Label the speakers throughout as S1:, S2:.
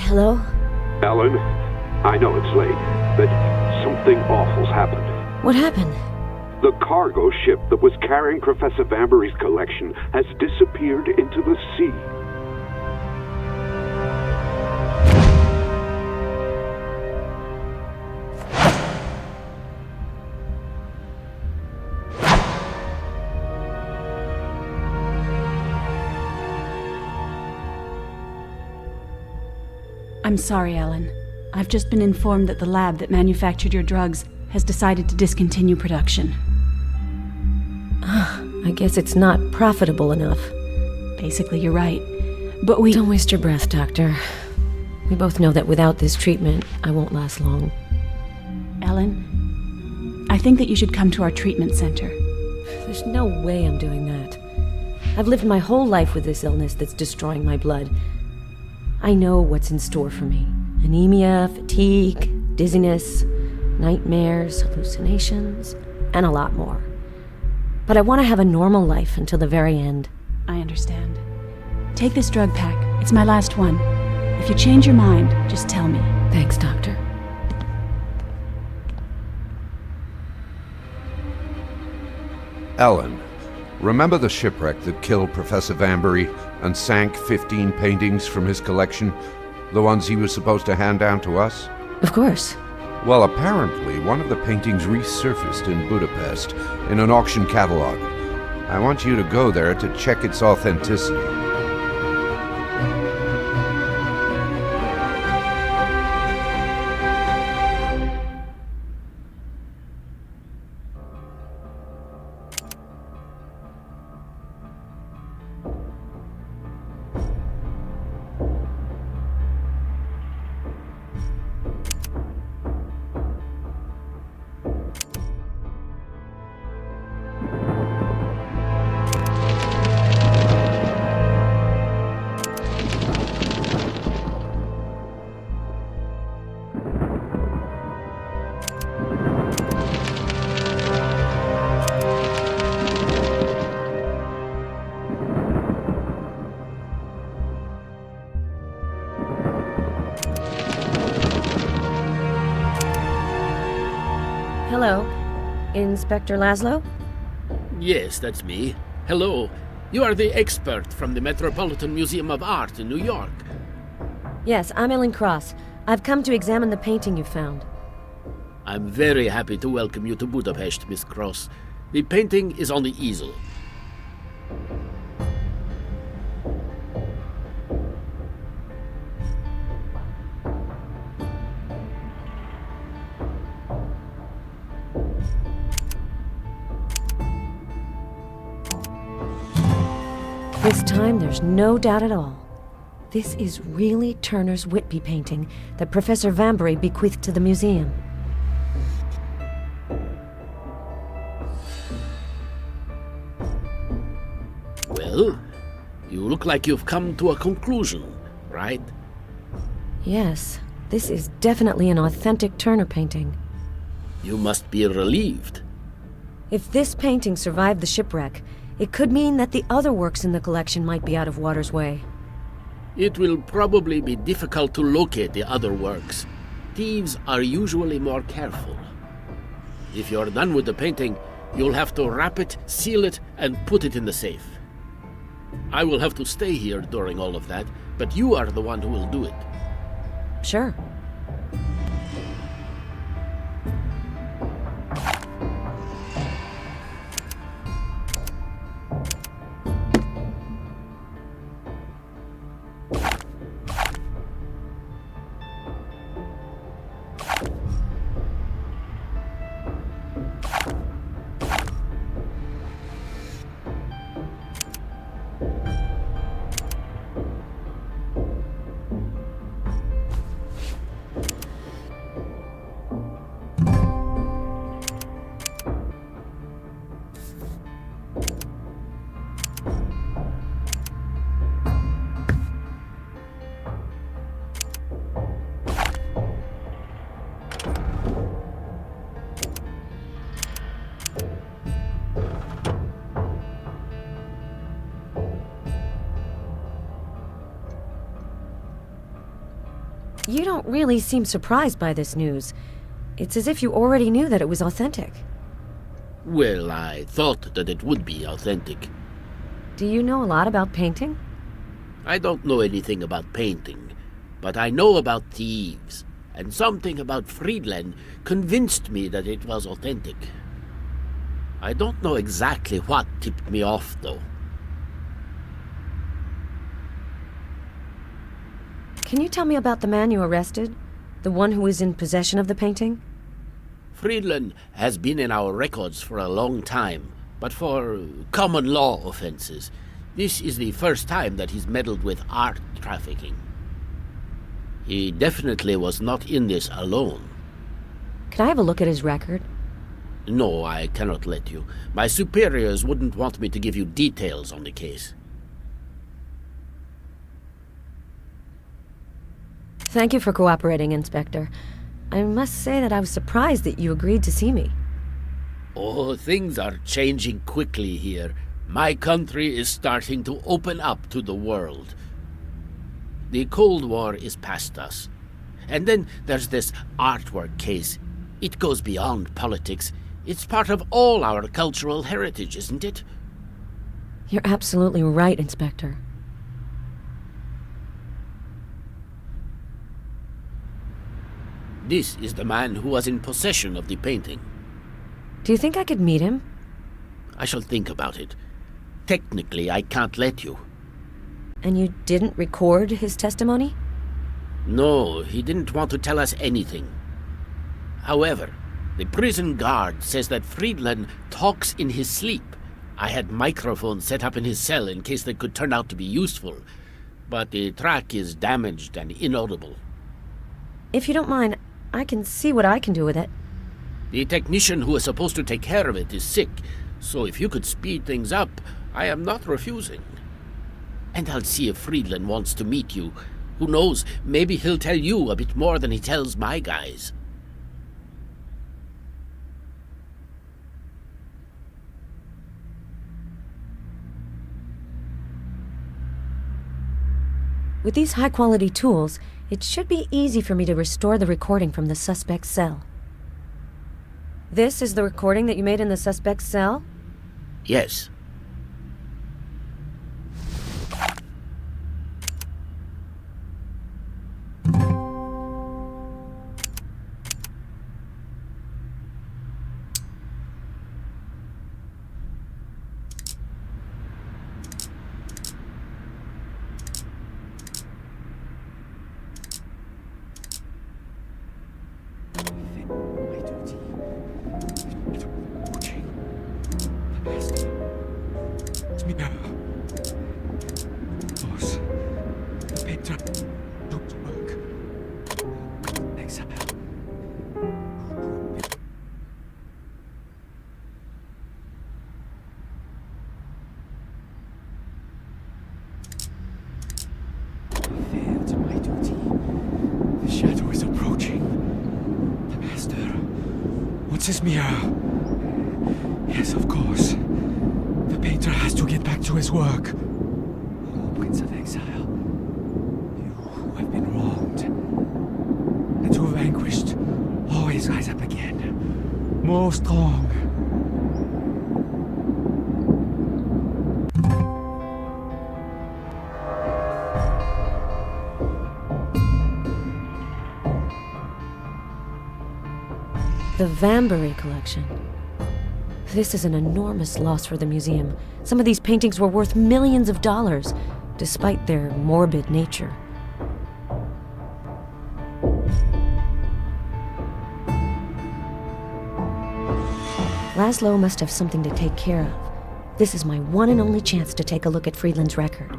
S1: Hello?
S2: Ellen, I know it's late, but something awful's happened.
S1: What happened?
S2: The cargo ship that was carrying Professor Vanbury's collection has disappeared into the sea.
S3: I'm sorry, Ellen. I've just been informed that the lab that manufactured your drugs has decided to discontinue production.
S1: I guess it's not profitable enough.
S3: Basically, you're right. But we...
S1: Don't waste your breath, Doctor. We both know that without this treatment, I won't last long.
S3: Ellen, I think that you should come to our treatment center.
S1: There's no way I'm doing that. I've lived my whole life with this illness that's destroying my blood. I know what's in store for me. Anemia, fatigue, dizziness, nightmares, hallucinations, and a lot more. But I want to have a normal life until the very end.
S3: I understand. Take this drug pack. It's my last one. If you change your mind, just tell me.
S1: Thanks, Doctor.
S4: Ellen, remember the shipwreck that killed Professor Vanbury and sank 15 paintings from his collection? The ones he was supposed to hand down to us?
S1: Of course.
S4: Well, apparently one of the paintings resurfaced in Budapest in an auction catalog. I want you to go there to check its authenticity.
S1: Hello. Inspector Laszlo?
S5: Yes, that's me. Hello. You are the expert from the Metropolitan Museum of Art in New York.
S1: Yes, I'm Ellen Cross. I've come to examine the painting you found.
S5: I'm very happy to welcome you to Budapest, Miss Cross. The painting is on the easel.
S1: This time, there's no doubt at all. This is really Turner's Whitby painting that Professor Vanbury bequeathed to the museum.
S5: Well, you look like you've come to a conclusion, right?
S1: Yes, this is definitely an authentic Turner painting.
S5: You must be relieved.
S1: If this painting survived the shipwreck, it could mean that the other works in the collection might be out of water's way.
S5: It will probably be difficult to locate the other works. Thieves are usually more careful. If you're done with the painting, you'll have to wrap it, seal it, and put it in the safe. I will have to stay here during all of that, but you are the one who will do it.
S1: Sure. You don't really seem surprised by this news. It's as if you already knew that it was authentic.
S5: Well, I thought that it would be authentic.
S1: Do you know a lot about painting?
S5: I don't know anything about painting, but I know about thieves, and something about Friedland convinced me that it was authentic. I don't know exactly what tipped me off, though.
S1: Can you tell me about the man you arrested? The one who was in possession of the painting?
S5: Friedland has been in our records for a long time, but for common law offenses. This is the first time that he's meddled with art trafficking. He definitely was not in this alone.
S1: Can I have a look at his record?
S5: No, I cannot let you. My superiors wouldn't want me to give you details on the case.
S1: Thank you for cooperating, Inspector. I must say that I was surprised that you agreed to see me.
S5: Oh, things are changing quickly here. My country is starting to open up to the world. The Cold War is past us. And then there's this artwork case. It goes beyond politics. It's part of all our cultural heritage, isn't it?
S1: You're absolutely right, Inspector.
S5: This is the man who was in possession of the painting.
S1: Do you think I could meet him?
S5: I shall think about it. Technically, I can't let you.
S1: And you didn't record his testimony?
S5: No, he didn't want to tell us anything. However, the prison guard says that Friedland talks in his sleep. I had microphones set up in his cell in case they could turn out to be useful, but the track is damaged and inaudible.
S1: If you don't mind, I can see what I can do with it.
S5: The technician who is supposed to take care of it is sick, so if you could speed things up, I am not refusing. And I'll see if Friedland wants to meet you. Who knows, maybe he'll tell you a bit more than he tells my guys.
S1: With these high-quality tools, it should be easy for me to restore the recording from the suspect's cell. This is the recording that you made in the suspect's cell?
S5: Yes.
S6: This mirror. Yes, of course. The painter has to get back to his work. Oh, Prince of Exile. You who have been wronged. And who vanquished always rise up again. More strong.
S1: The Vanbury collection. This is an enormous loss for the museum. Some of these paintings were worth millions of dollars, despite their morbid nature. Laszlo must have something to take care of. This is my one and only chance to take a look at Friedland's record.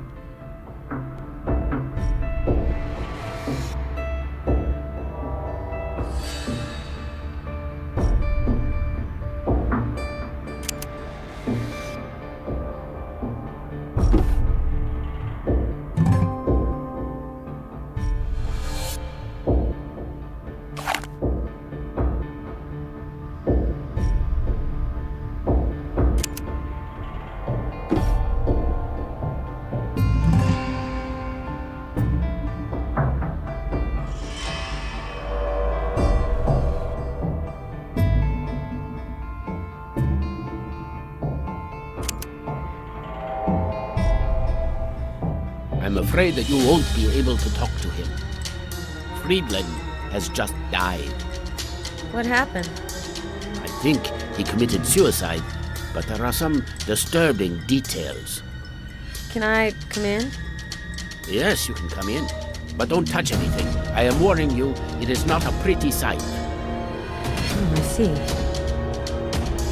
S5: I'm afraid that you won't be able to talk to him. Friedland has just died.
S1: What happened?
S5: I think he committed suicide, but there are some disturbing details.
S1: Can I come in?
S5: Yes, you can come in, but don't touch anything. I am warning you, it is not a pretty sight.
S1: Oh, I see.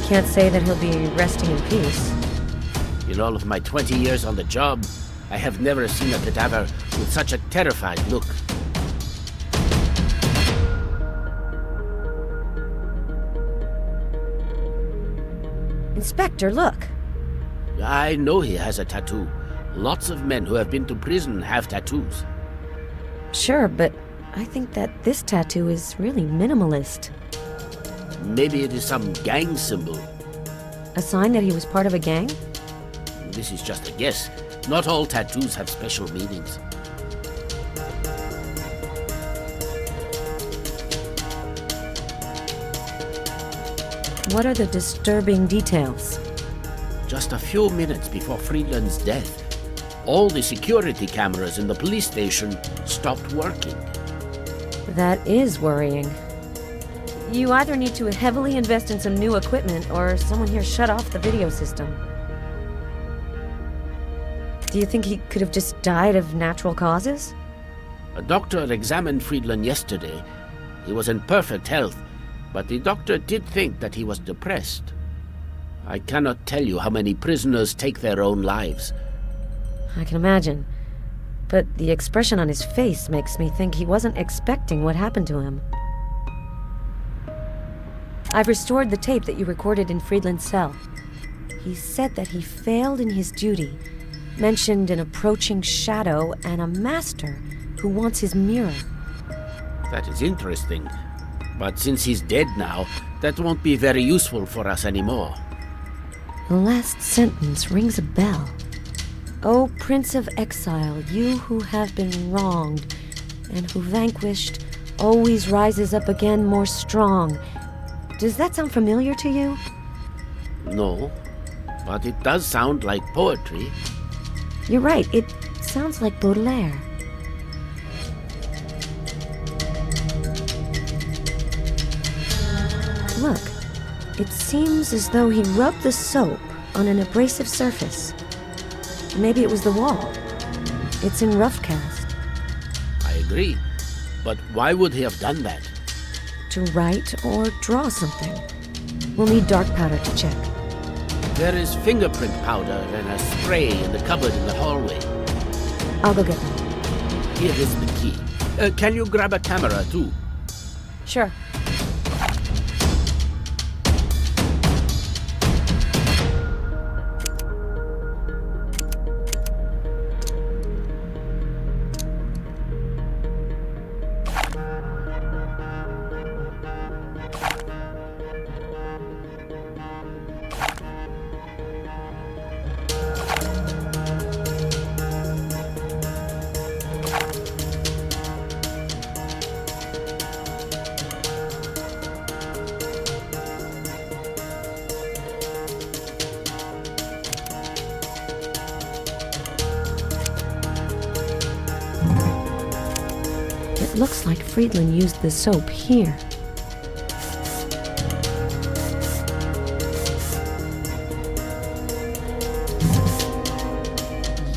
S1: Can't say that he'll be resting in peace.
S5: In all of my 20 years on the job, I have never seen a cadaver with such a terrified look.
S1: Inspector, look.
S5: I know he has a tattoo. Lots of men who have been to prison have tattoos.
S1: Sure, but I think that this tattoo is really minimalist.
S5: Maybe it is some gang symbol.
S1: A sign that he was part of a gang?
S5: This is just a guess. Not all tattoos have special meanings.
S1: What are the disturbing details?
S5: Just a few minutes before Friedland's death, all the security cameras in the police station stopped working.
S1: That is worrying. You either need to heavily invest in some new equipment, or someone here shut off the video system. Do you think he could have just died of natural causes?
S5: A doctor examined Friedland yesterday. He was in perfect health, but the doctor did think that he was depressed. I cannot tell you how many prisoners take their own lives.
S1: I can imagine. But the expression on his face makes me think he wasn't expecting what happened to him. I've restored the tape that you recorded in Friedland's cell. He said that he failed in his duty, mentioned an approaching shadow and a master who wants his mirror.
S5: That is interesting. But since he's dead now, that won't be very useful for us anymore.
S1: The last sentence rings a bell. O Prince of Exile, you who have been wronged, and who vanquished always rises up again more strong. Does that sound familiar to you?
S5: No, but it does sound like poetry.
S1: You're right, it sounds like Baudelaire. Look, it seems as though he rubbed the soap on an abrasive surface. Maybe it was the wall. It's in rough cast.
S5: I agree. But why would he have done that?
S1: To write or draw something. We'll need dark powder to check.
S5: There is fingerprint powder and a spray in the cupboard in the hallway.
S1: I'll go get them.
S5: Here is the key. Can you grab a camera, too?
S1: Sure. It looks like Friedland used the soap here.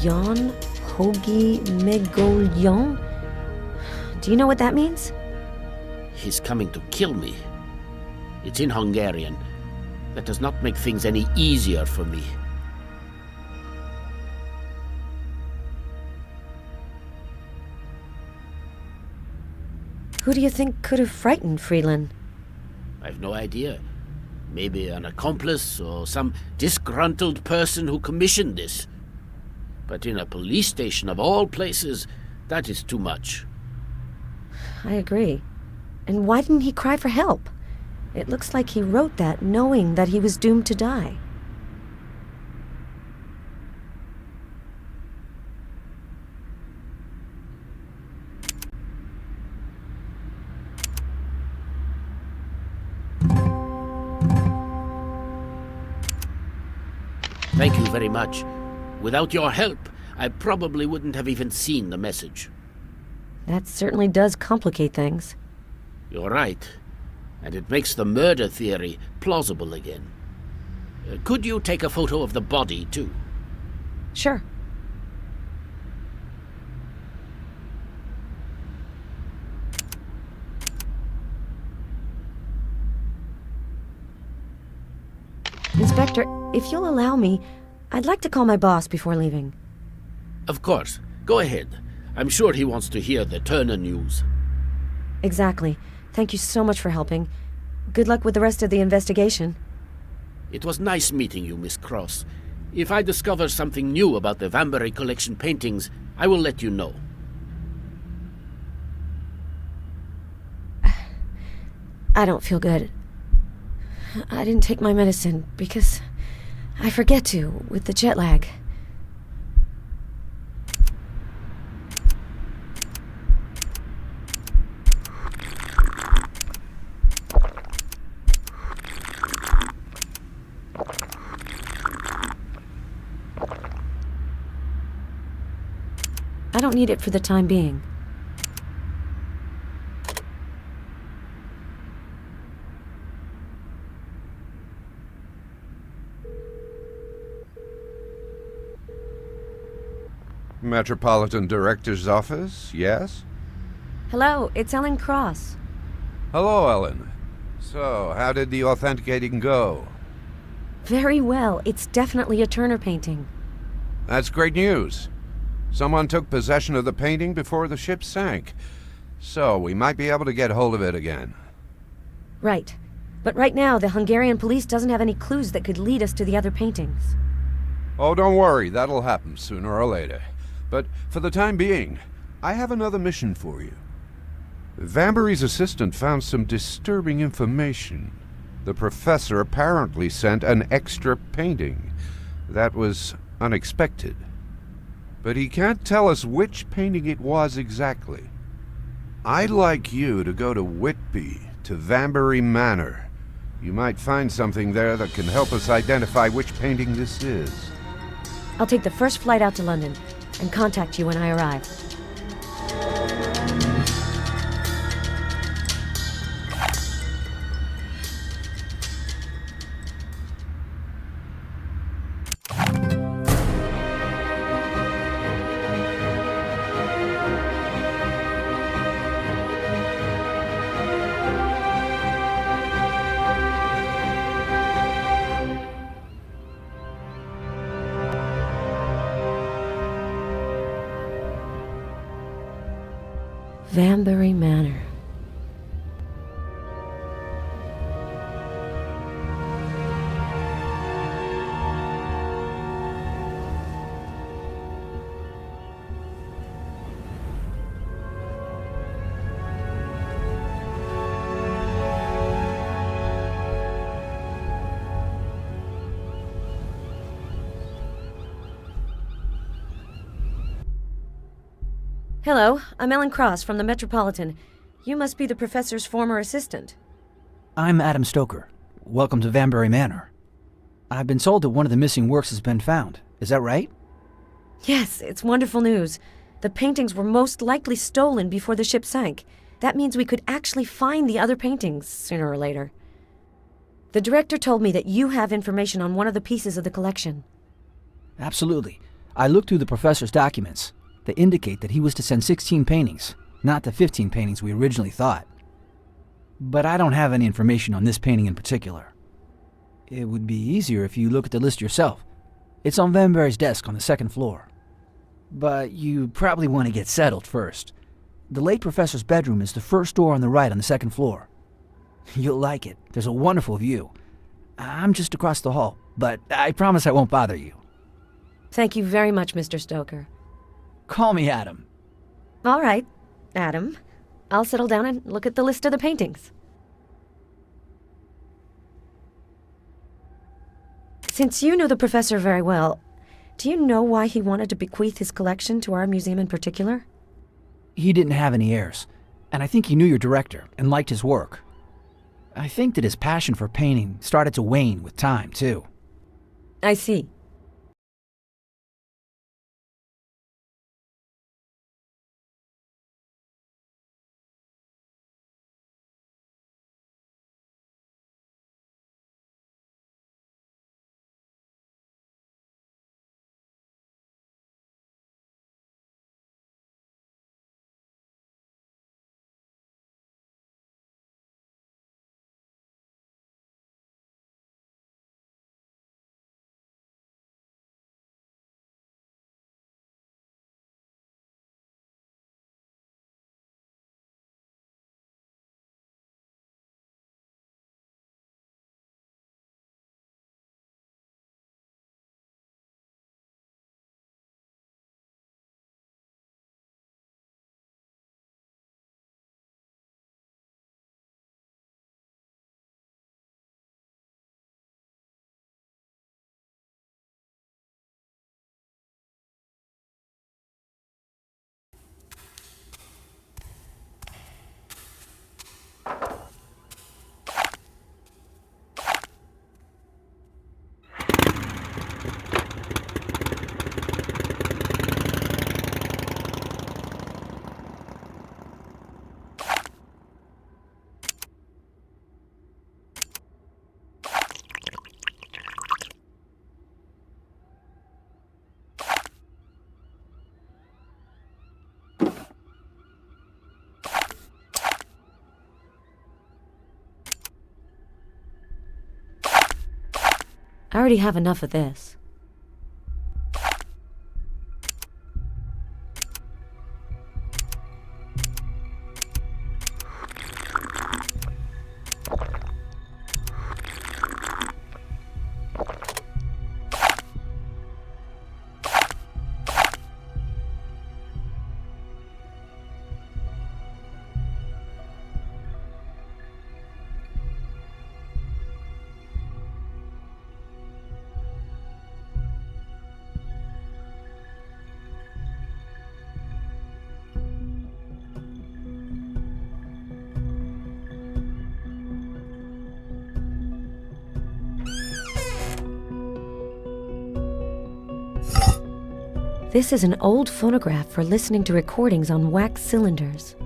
S1: Jan Hogi Megoljon? Do you know what that means?
S5: He's coming to kill me. It's in Hungarian. That does not make things any easier for me.
S1: Who do you think could have frightened Friedland?
S5: I've no idea. Maybe an accomplice or some disgruntled person who commissioned this. But in a police station of all places, that is too much.
S1: I agree. And why didn't he cry for help? It looks like he wrote that knowing that he was doomed to die.
S5: Thank you very much. Without your help, I probably wouldn't have even seen the message.
S1: That certainly does complicate things.
S5: You're right. And it makes the murder theory plausible again. Could you take a photo of the body, too?
S1: Sure. Inspector, if you'll allow me, I'd like to call my boss before leaving.
S5: Of course. Go ahead. I'm sure he wants to hear the Turner news.
S1: Exactly. Thank you so much for helping. Good luck with the rest of the investigation.
S5: It was nice meeting you, Miss Cross. If I discover something new about the Vanbury Collection paintings, I will let you know.
S1: I don't feel good. I didn't take my medicine because I forget to with the jet lag. I don't need it for the time being.
S4: Metropolitan Director's Office, yes?
S1: Hello, it's Ellen Cross.
S4: Hello, Ellen. So, how did the authenticating go?
S1: Very well. It's definitely a Turner painting.
S4: That's great news. Someone took possession of the painting before the ship sank. So, we might be able to get hold of it again.
S1: Right. But right now, the Hungarian police doesn't have any clues that could lead us to the other paintings.
S4: Oh, don't worry. That'll happen sooner or later. But for the time being, I have another mission for you. Vanbury's assistant found some disturbing information. The professor apparently sent an extra painting. That was unexpected. But he can't tell us which painting it was exactly. I'd like you to go to Whitby, to Vanbury Manor. You might find something there that can help us identify which painting this is.
S1: I'll take the first flight out to London and contact you when I arrive. Vanbury Manor. Hello, I'm Ellen Cross from the Metropolitan. You must be the professor's former assistant.
S7: I'm Adam Stoker. Welcome to Vanbury Manor. I've been told that one of the missing works has been found. Is that right?
S1: Yes, it's wonderful news. The paintings were most likely stolen before the ship sank. That means we could actually find the other paintings sooner or later. The director told me that you have information on one of the pieces of the collection.
S7: Absolutely. I looked through the professor's documents. They indicate that he was to send 16 paintings, not the 15 paintings we originally thought. But I don't have any information on this painting in particular. It would be easier if you look at the list yourself. It's on Vanbury's desk on the second floor. But you probably want to get settled first. The late professor's bedroom is the first door on the right on the second floor. You'll like it. There's a wonderful view. I'm just across the hall, but I promise I won't bother you.
S1: Thank you very much, Mr. Stoker.
S7: Call me Adam.
S1: All right, Adam. I'll settle down and look at the list of the paintings. Since you know the professor very well, do you know why he wanted to bequeath his collection to our museum in particular?
S7: He didn't have any heirs, and I think he knew your director and liked his work. I think that his passion for painting started to wane with time, too.
S1: I see. I already have enough of this. This is an old phonograph for listening to recordings on wax cylinders.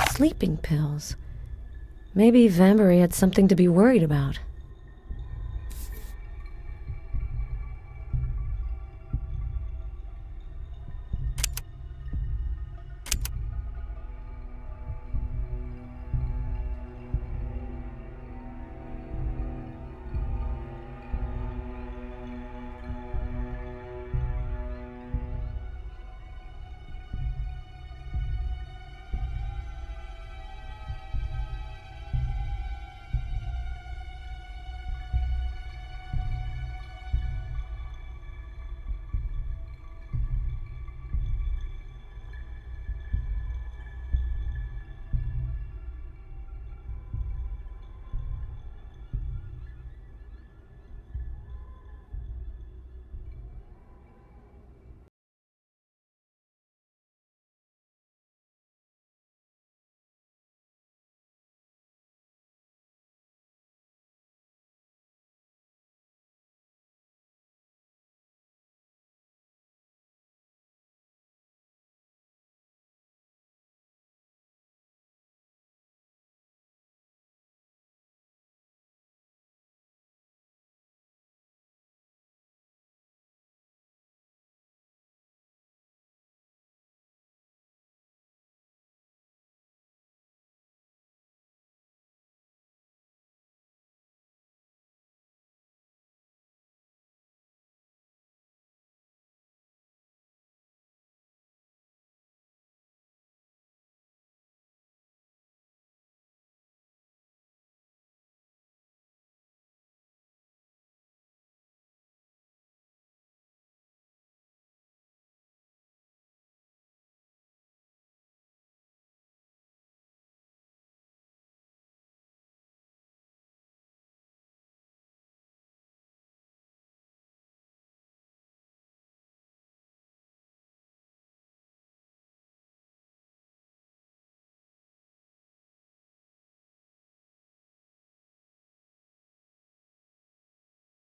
S1: Sleeping pills. Maybe Vanbury had something to be worried about.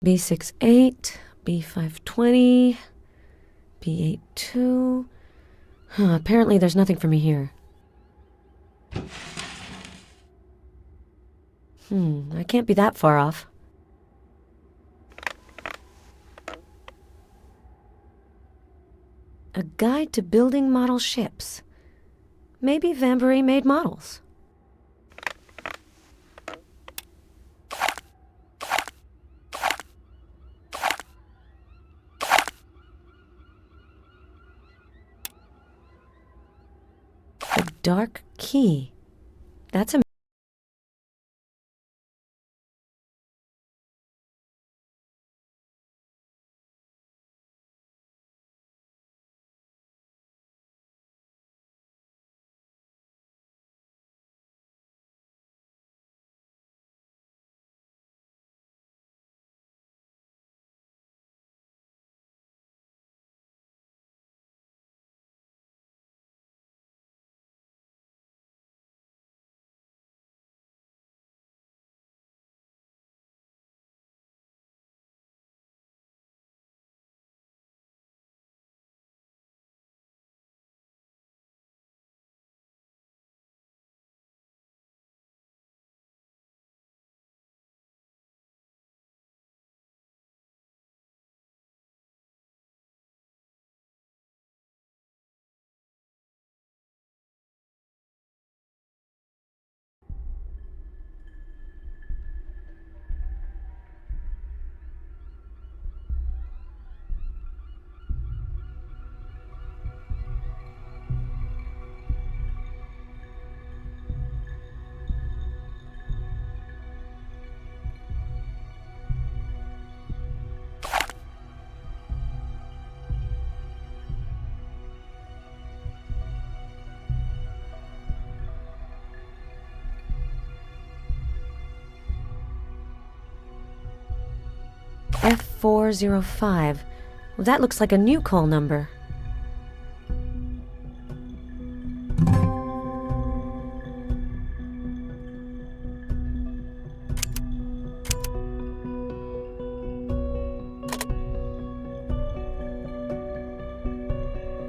S1: B68, B520, B82. Apparently there's nothing for me here. I can't be that far off. A guide to building model ships. Maybe Vanbury made models. A dark key. That's a F405. Well, that looks like a new call number.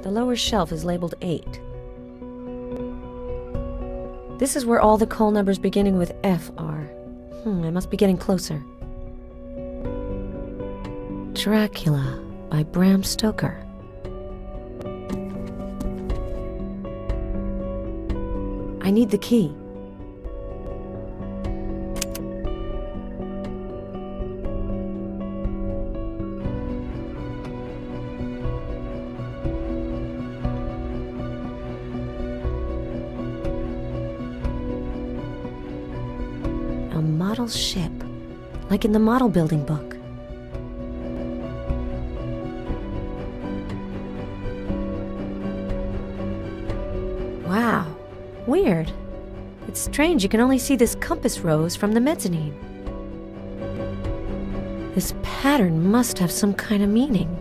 S1: The lower shelf is labeled 8. This is where all the call numbers beginning with F are. I must be getting closer. Dracula by Bram Stoker. I need the key. A model ship, like in the model building book. Wow, weird. It's strange you can only see this compass rose from the mezzanine. This pattern must have some kind of meaning.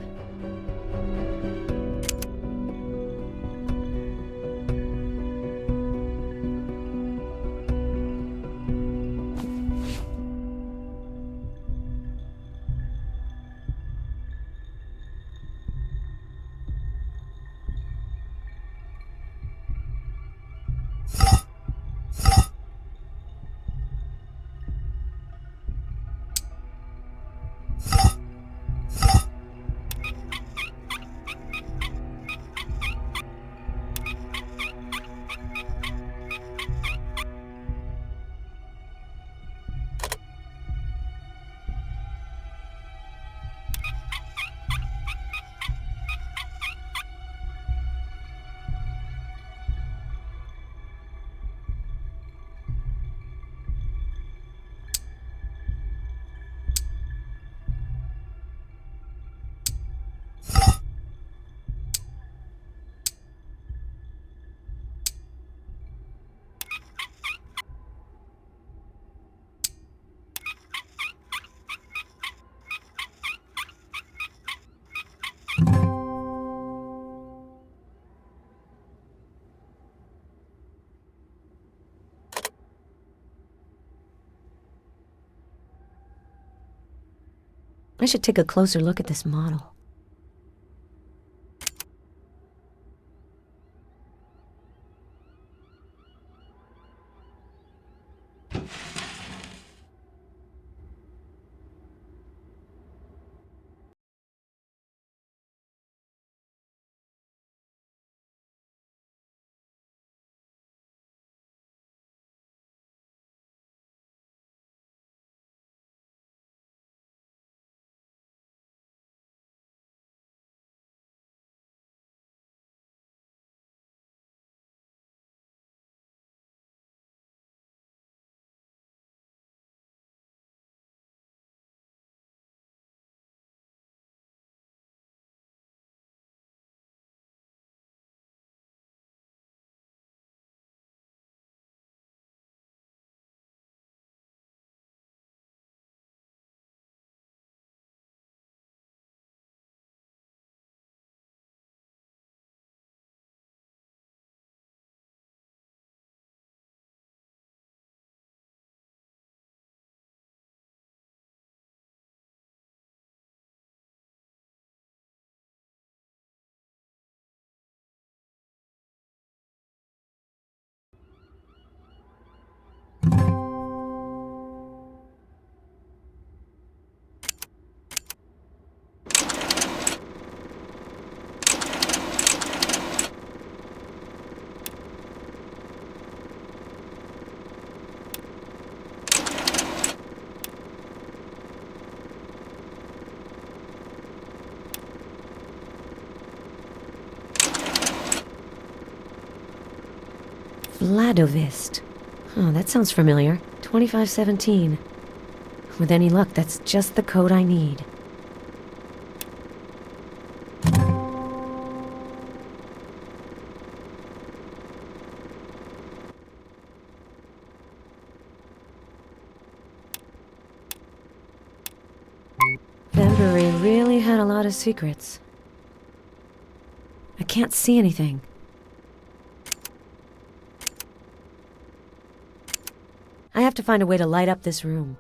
S1: I should take a closer look at this model. Vladovist. Oh, that sounds familiar. 2517. With any luck, that's just the code I need. Vanbury really had a lot of secrets. I can't see anything. I have to find a way to light up this room.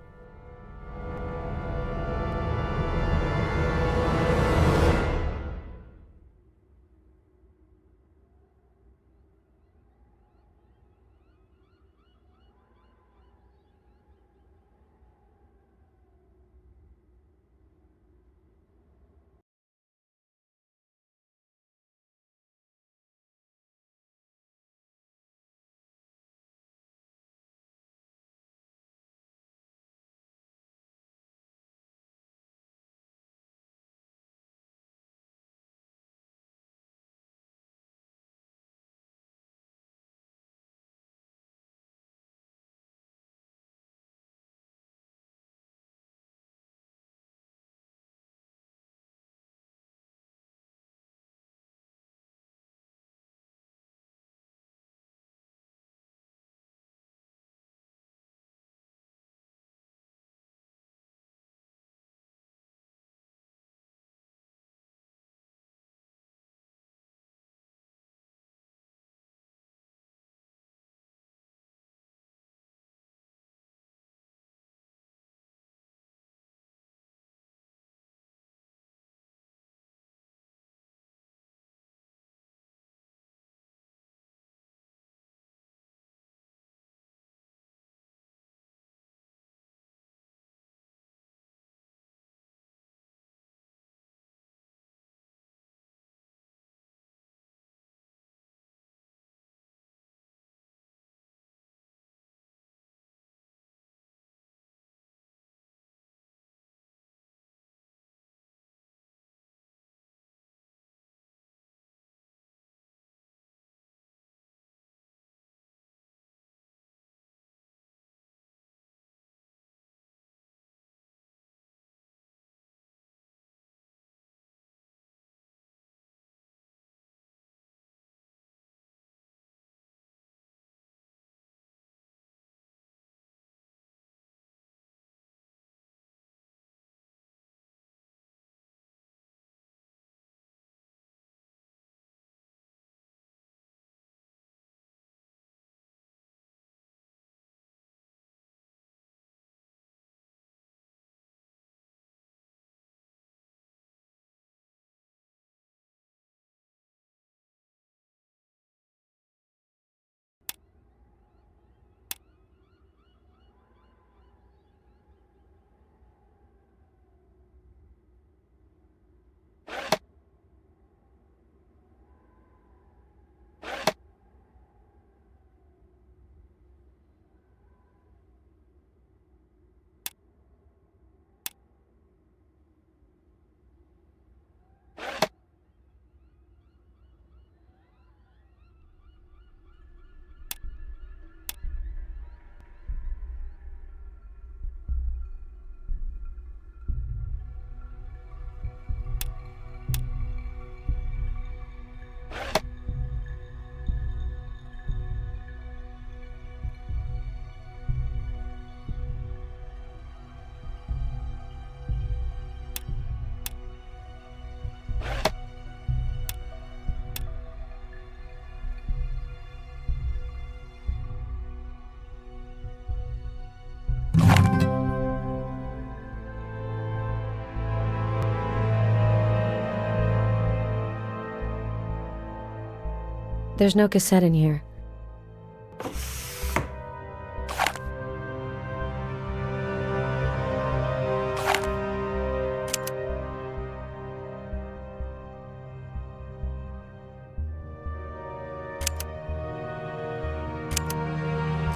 S1: There's no cassette in here.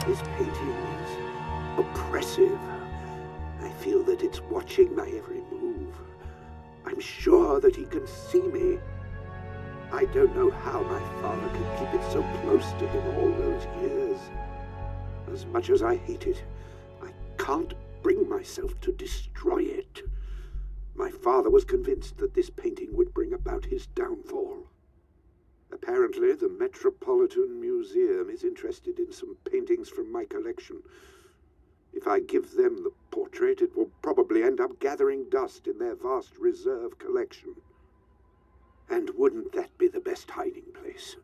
S2: This painting is oppressive. I feel that it's watching my every move. I'm sure that he can see me. I don't know how my father could keep it so close to him all those years. As much as I hate it, I can't bring myself to destroy it. My father was convinced that this painting would bring about his downfall. Apparently, the Metropolitan Museum is interested in some paintings from my collection. If I give them the portrait, it will probably end up gathering dust in their vast reserve collection. And wouldn't that be the best hiding place?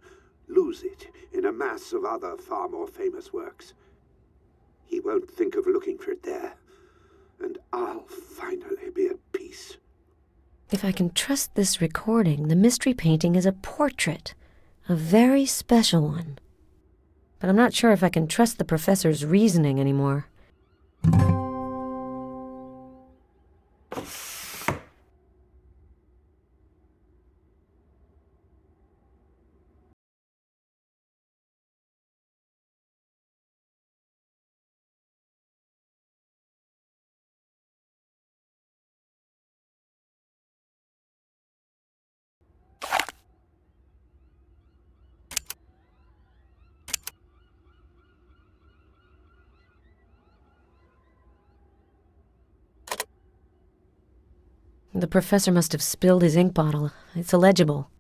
S2: Lose it in a mass of other far more famous works. He won't think of looking for it there, and I'll finally be at peace.
S1: If I can trust this recording, the mystery painting is a portrait, a very special one. But I'm not sure if I can trust the professor's reasoning anymore. The professor must have spilled his ink bottle. It's illegible.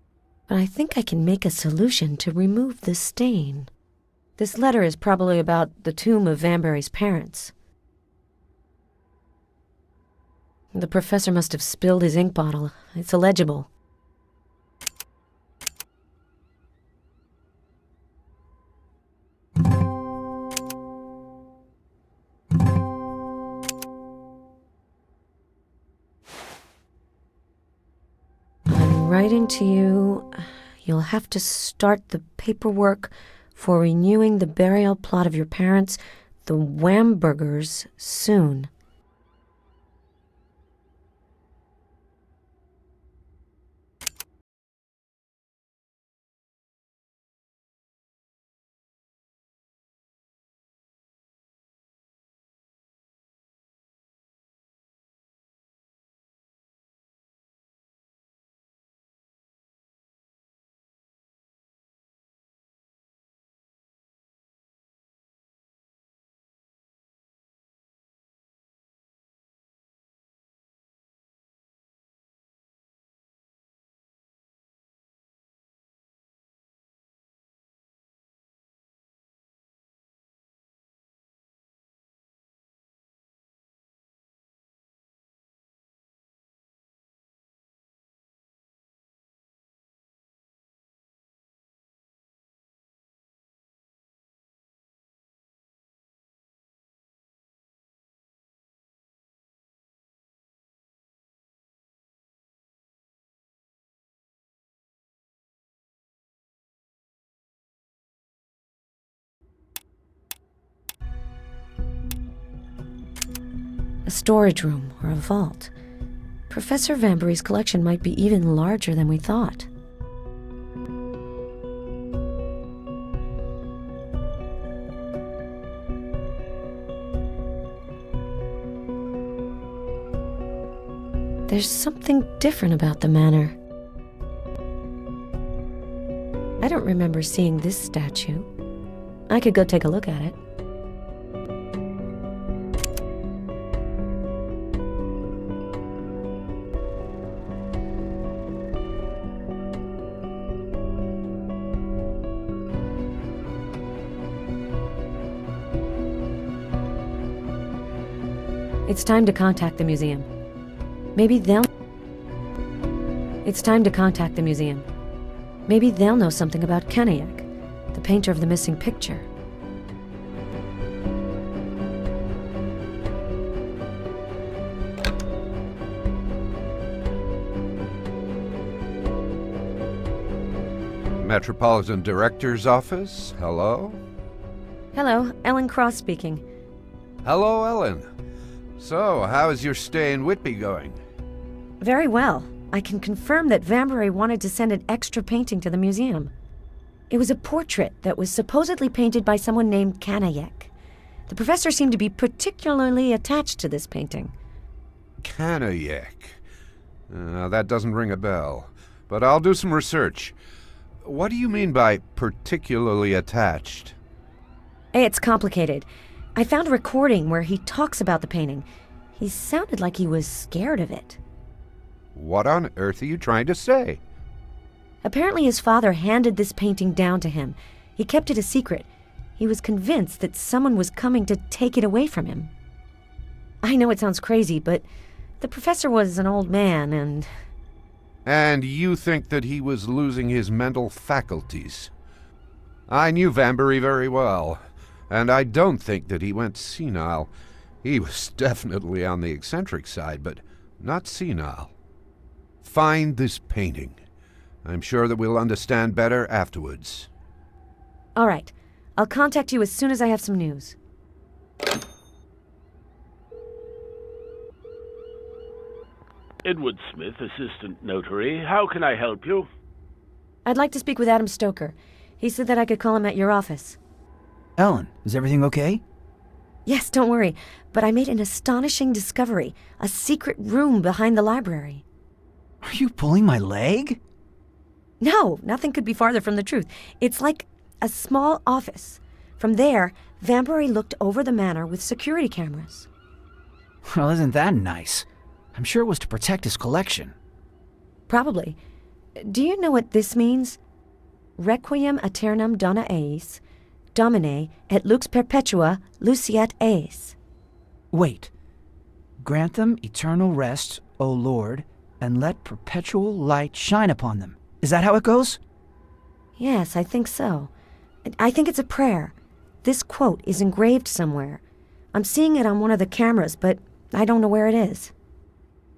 S1: But I think I can make a solution to remove the stain. This letter is probably about the tomb of Vanbury's parents. The professor must have spilled his ink bottle. It's illegible. Writing to you, you'll have to start the paperwork for renewing the burial plot of your parents, the Wamburgers, soon. A storage room or a vault. Professor Vanbury's collection might be even larger than we thought. There's something different about the manor. I don't remember seeing this statue. I could go take a look at it. It's time to contact the museum. It's time to contact the museum. Maybe they'll know something about Kanayak, the painter of the missing picture.
S4: Metropolitan Director's Office, hello?
S1: Hello, Ellen Cross speaking.
S4: Hello, Ellen. So, how is your stay in Whitby going?
S1: Very well. I can confirm that Vanbury wanted to send an extra painting to the museum. It was a portrait that was supposedly painted by someone named Kanayak. The professor seemed to be particularly attached to this painting.
S4: Kanayak. That doesn't ring a bell. but I'll do some research. What do you mean by particularly attached?
S1: Hey, it's complicated. I found a recording where he talks about the painting. He sounded like he was scared of it.
S4: What on earth are you trying to say?
S1: Apparently his father handed this painting down to him. He kept it a secret. He was convinced that someone was coming to take it away from him. I know it sounds crazy, but the professor was an old man, and...
S4: And you think that he was losing his mental faculties? I knew Vanbury very well, and I don't think that he went senile. He was definitely on the eccentric side, but not senile. Find this painting. I'm sure that we'll understand better afterwards.
S1: All right. I'll contact you as soon as I have some news.
S8: Edward Smith, Assistant Notary. How can I help you?
S1: I'd like to speak with Adam Stoker. He said that I could call him at your office.
S7: Ellen, is everything okay?
S1: Yes, don't worry, but I made an astonishing discovery. A secret room behind the library.
S7: Are you pulling my leg?
S1: No, nothing could be farther from the truth. It's like a small office. From there, Vanbury looked over the manor with security cameras.
S7: Well, isn't that nice? I'm sure it was to protect his collection.
S1: Probably. Do you know what this means? Requiem aeternam dona eis, Domine et lux perpetua luceat eis.
S7: Wait. Grant them eternal rest, O Lord, and let perpetual light shine upon them. Is that how it goes?
S1: Yes, I think so. I think it's a prayer. This quote is engraved somewhere. I'm seeing it on one of the cameras, but I don't know where it is.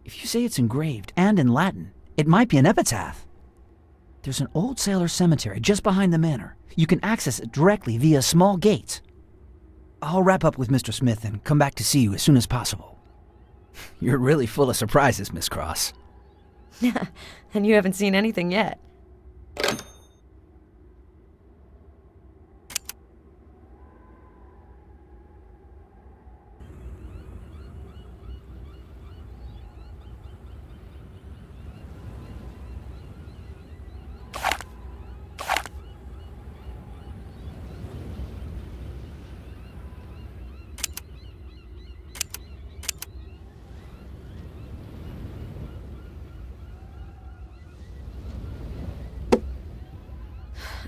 S7: If you say it's engraved and in Latin, it might be an epitaph. There's an old sailor cemetery just behind the manor. You can access it directly via a small gate. I'll wrap up with Mr. Smith and come back to see you as soon as possible. You're really full of surprises, Miss Cross.
S1: And you haven't seen anything yet.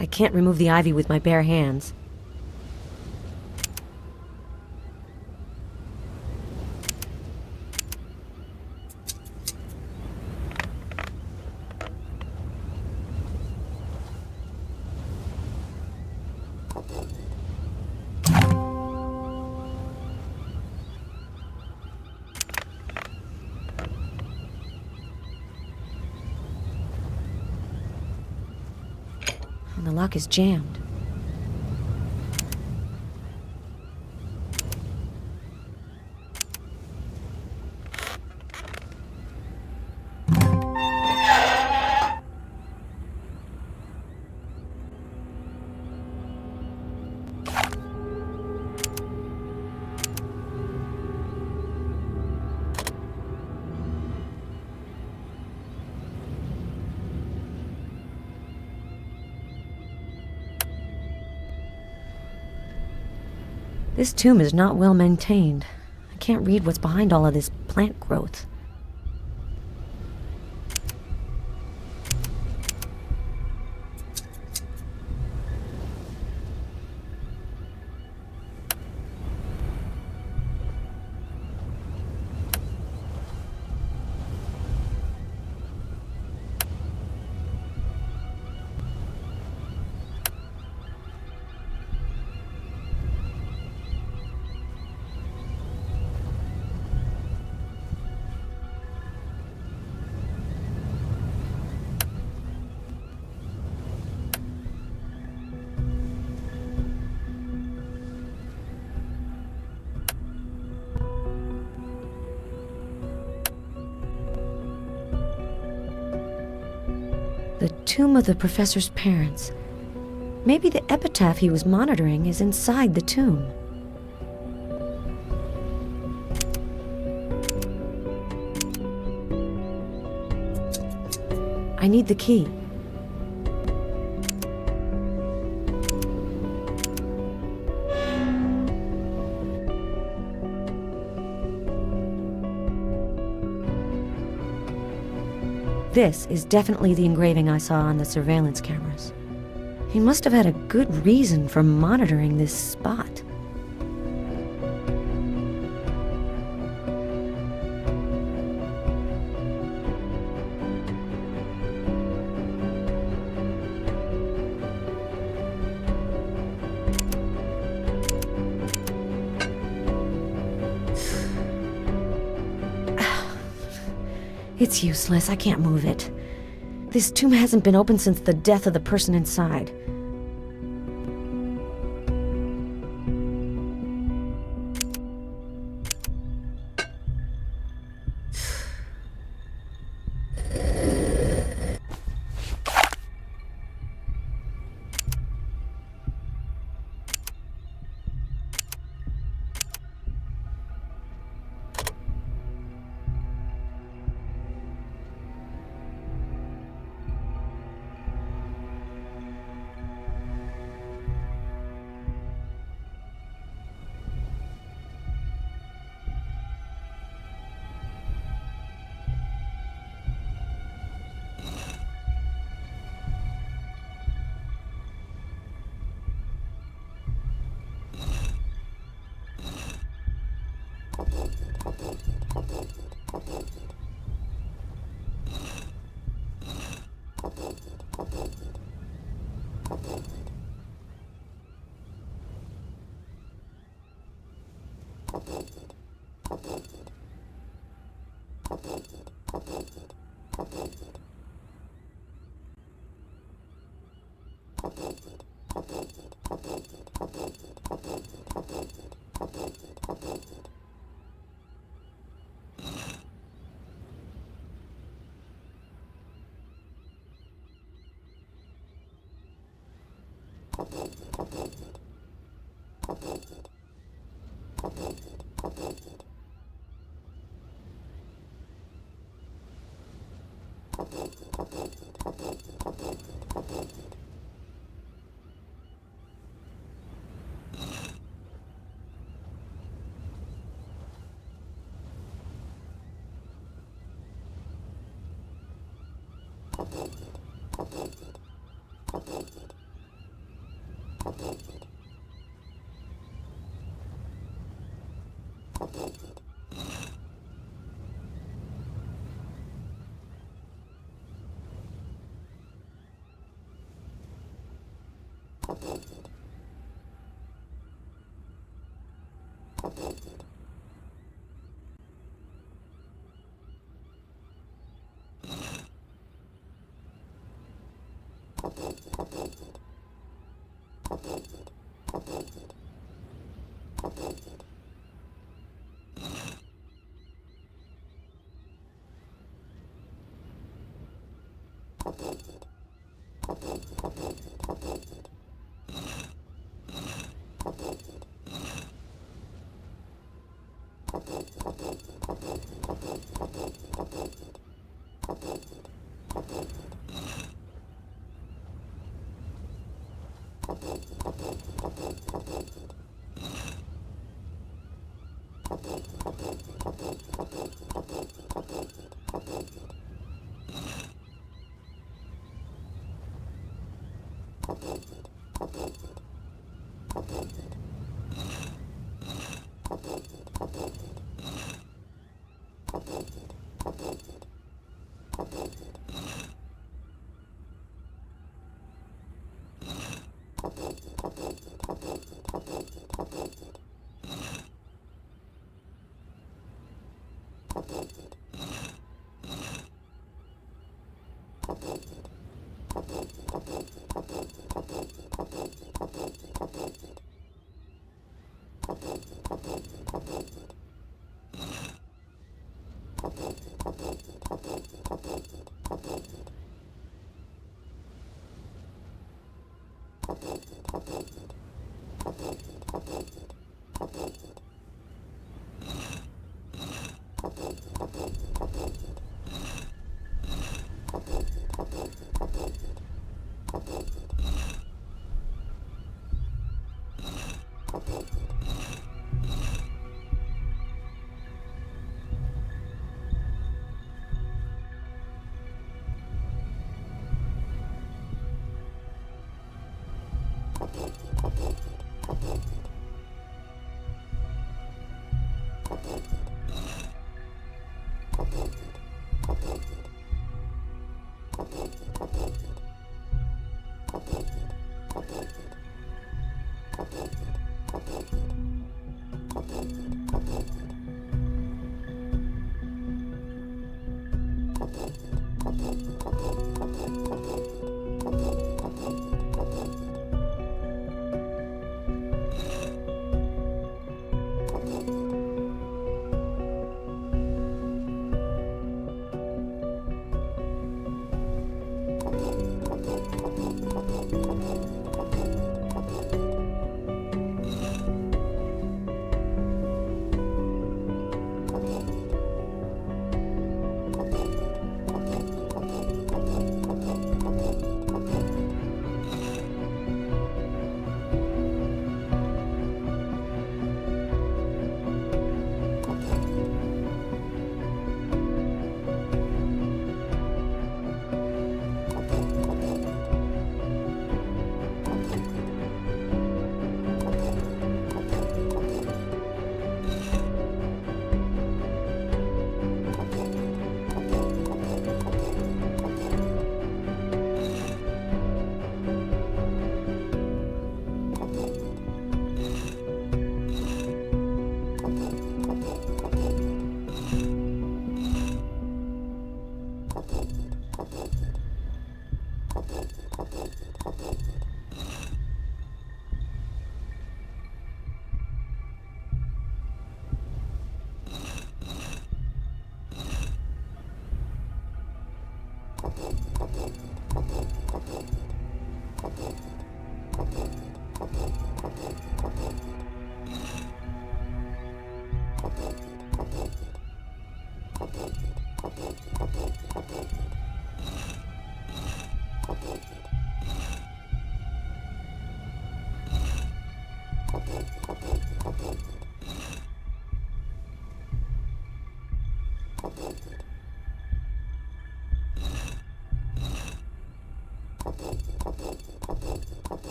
S1: I can't remove the ivy with my bare hands. The lock is jammed. This tomb is not well maintained. I can't read what's behind all of this plant growth. The tomb of the professor's parents. Maybe the epitaph he was monitoring is inside the tomb. I need the key. This is definitely the engraving I saw on the surveillance cameras. He must have had a good reason for monitoring this spot. It's useless. I can't move it. This tomb hasn't been opened since the death of the person inside.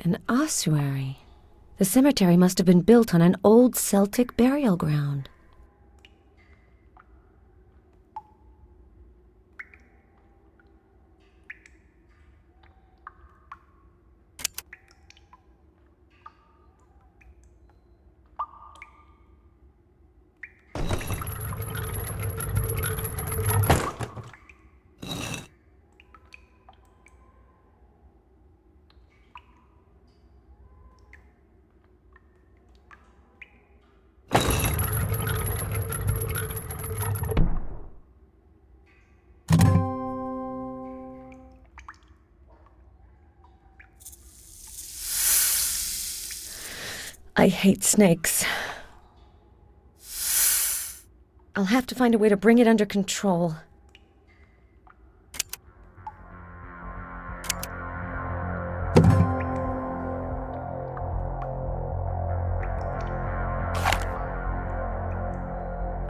S1: An ossuary. The cemetery must have been built on an old Celtic burial ground. I hate snakes. I'll have to find a way to bring it under control.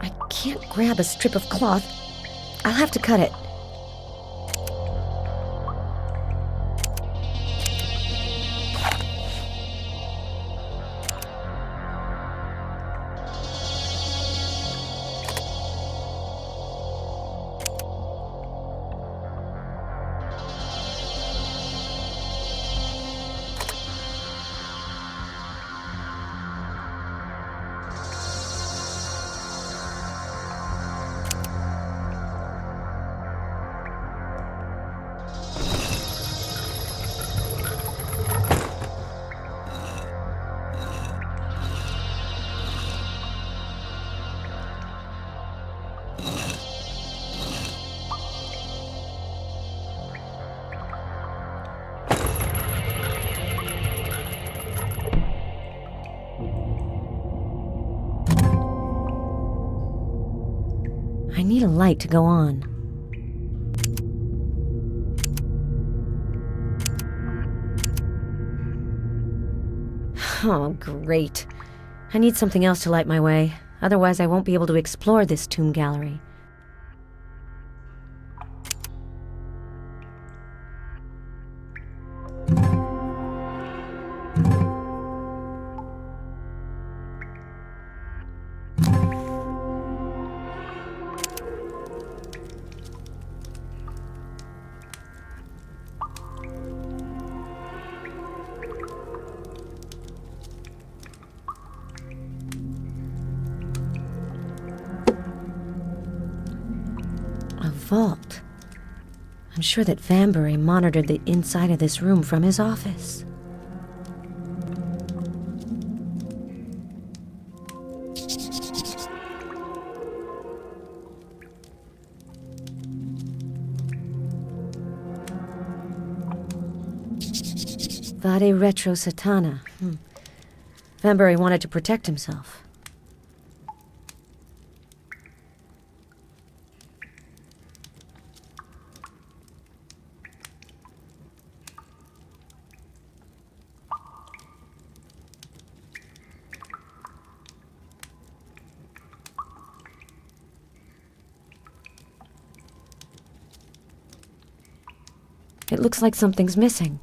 S1: I can't grab a strip of cloth. I'll have to cut it. I need a light to go on. Oh, great. I need something else to light my way. Otherwise, I won't be able to explore this tomb gallery. A vault. I'm sure that Vanbury monitored the inside of this room from his office. Vade retro satana. Vanbury wanted to protect himself. It looks like something's missing.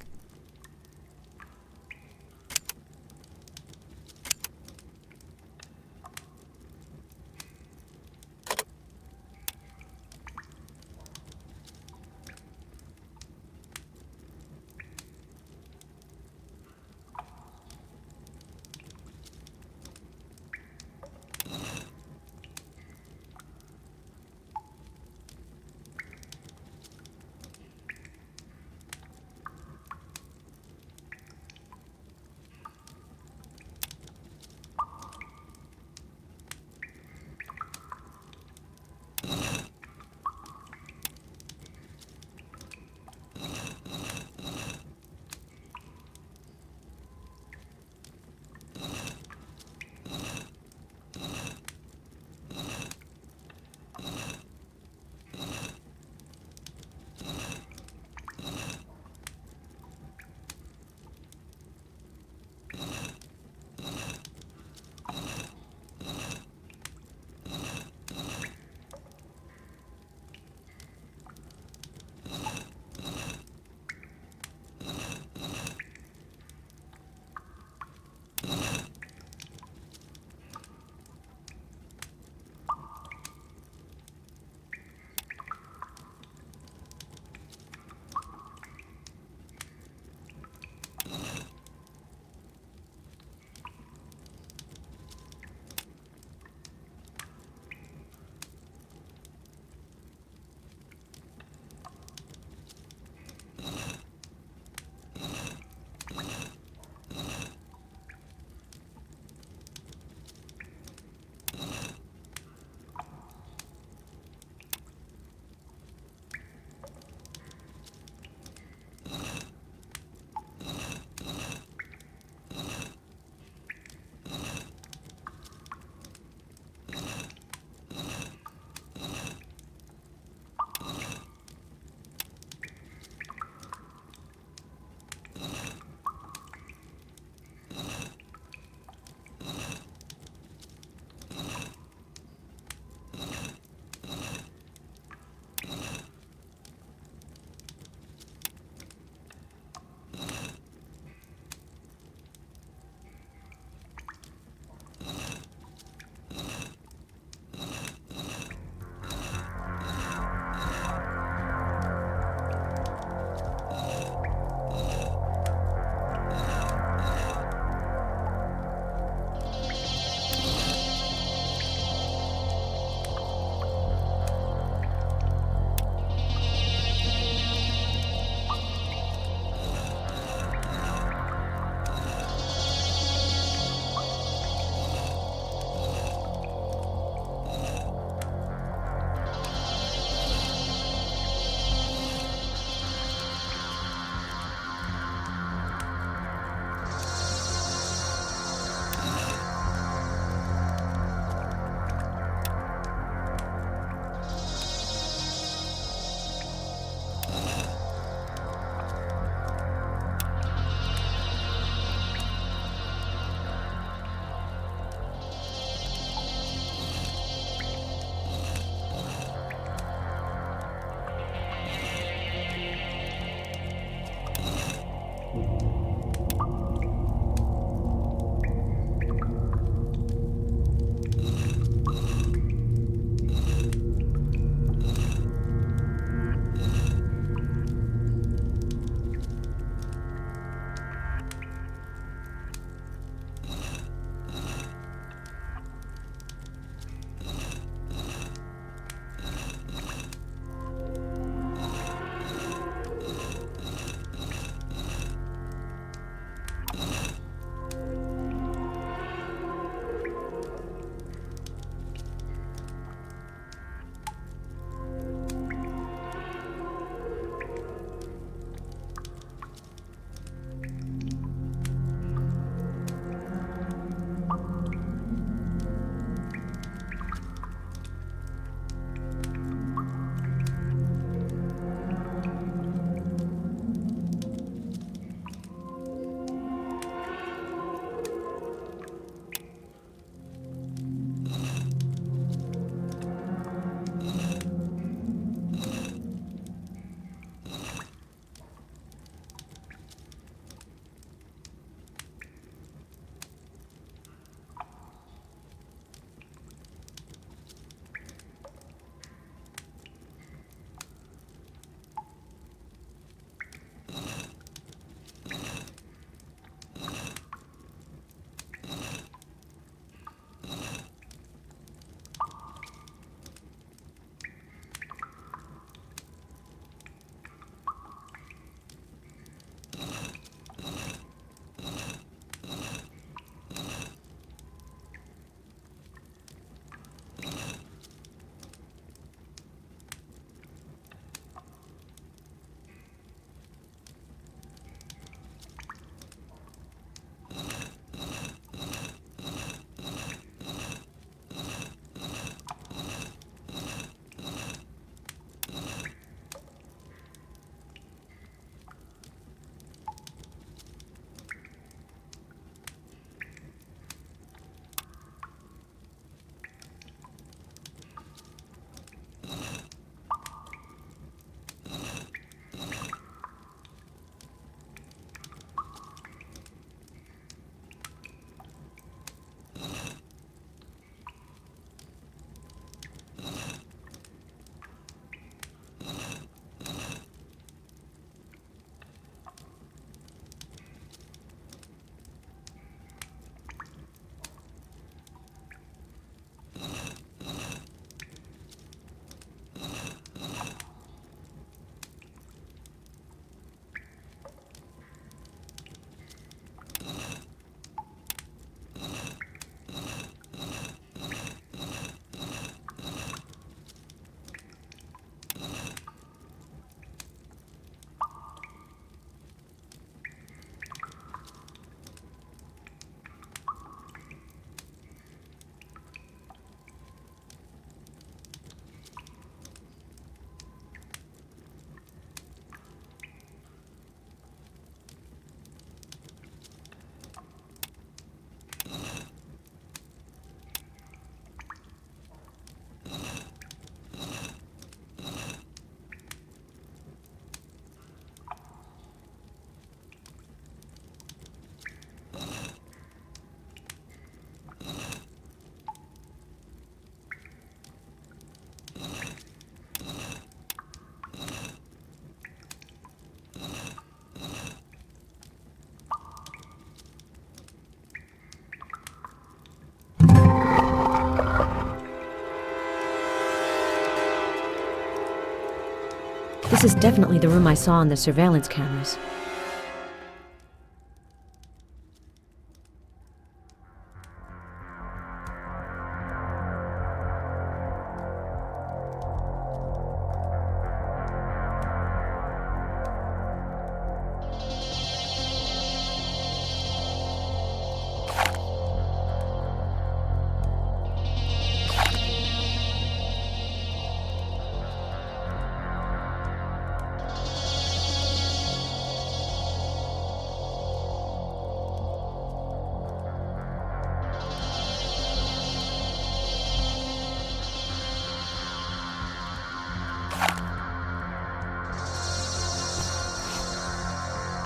S1: This is definitely the room I saw on the surveillance cameras.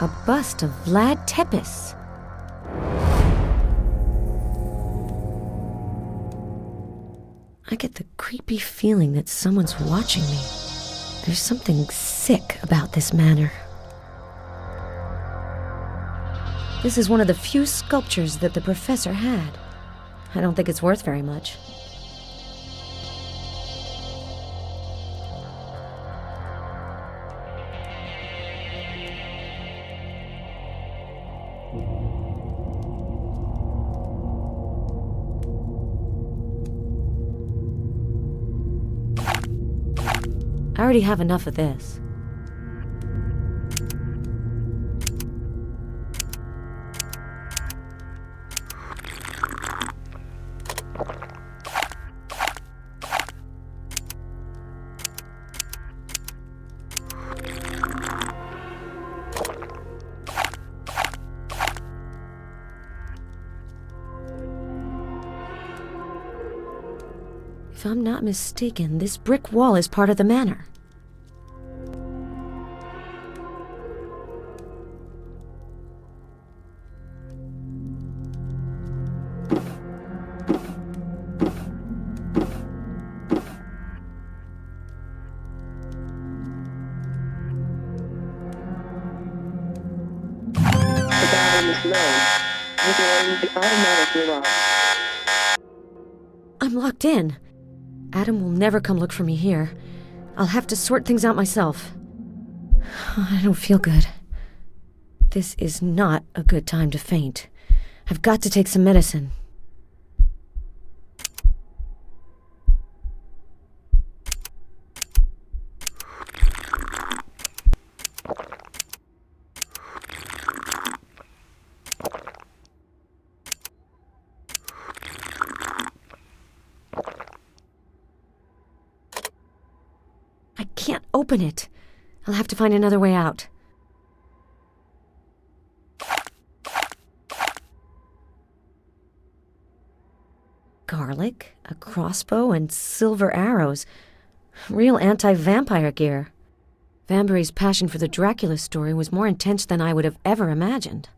S1: A bust of Vlad Tepes. I get the creepy feeling that someone's watching me. There's something sick about this manor. This is one of the few sculptures that the professor had. I don't think it's worth very much. I already have enough of this. If I'm not mistaken, this brick wall is part of the manor. I'm locked in. Adam will never come look for me here. I'll have to sort things out myself. I don't feel good. This is not a good time to faint. I've got to take some medicine. I can't open it. I'll have to find another way out. Garlic, a crossbow, and silver arrows. Real anti-vampire gear. Vanbury's passion for the Dracula story was more intense than I would have ever imagined.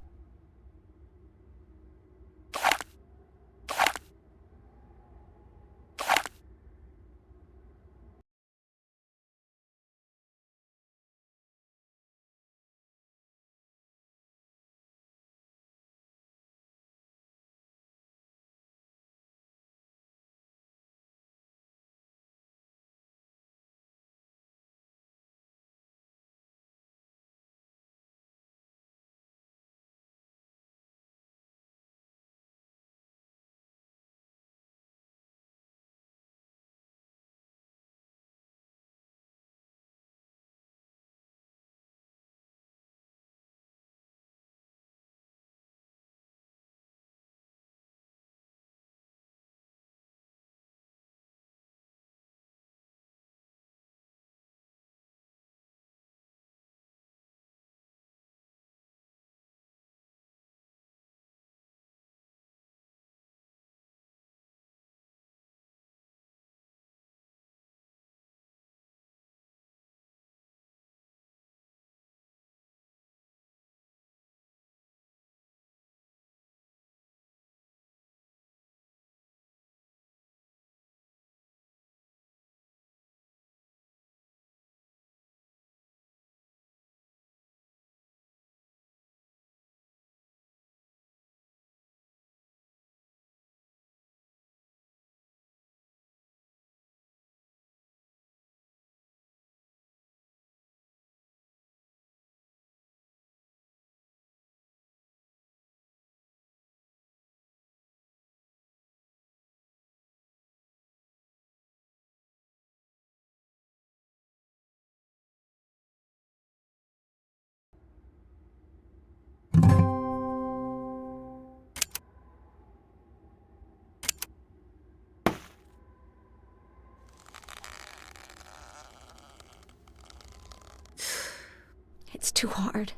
S1: It's too hard.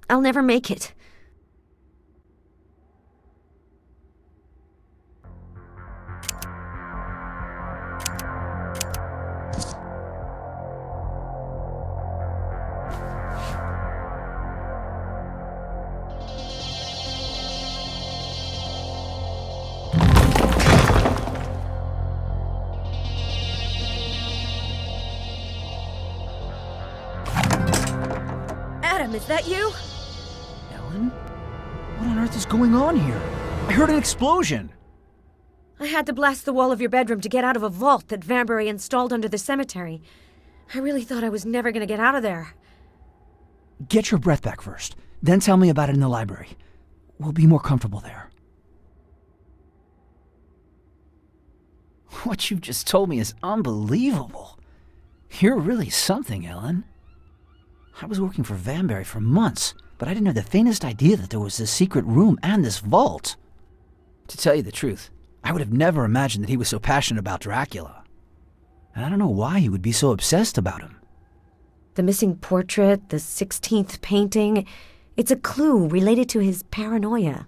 S1: I'll never make it. Adam, is that you?
S7: Ellen? What on earth is going on here? I heard an explosion!
S1: I had to blast the wall of your bedroom to get out of a vault that Vanbury installed under the cemetery. I really thought I was never going to get out of there.
S7: Get your breath back first, then tell me about it in the library. We'll be more comfortable there. What you've just told me is unbelievable. You're really something, Ellen. I was working for Vanbury for months, but I didn't have the faintest idea that there was this secret room and this vault. To tell you the truth, I would have never imagined that he was so passionate about Dracula. And I don't know why he would be so obsessed about him.
S1: The missing portrait, the 16th painting, it's a clue related to his paranoia.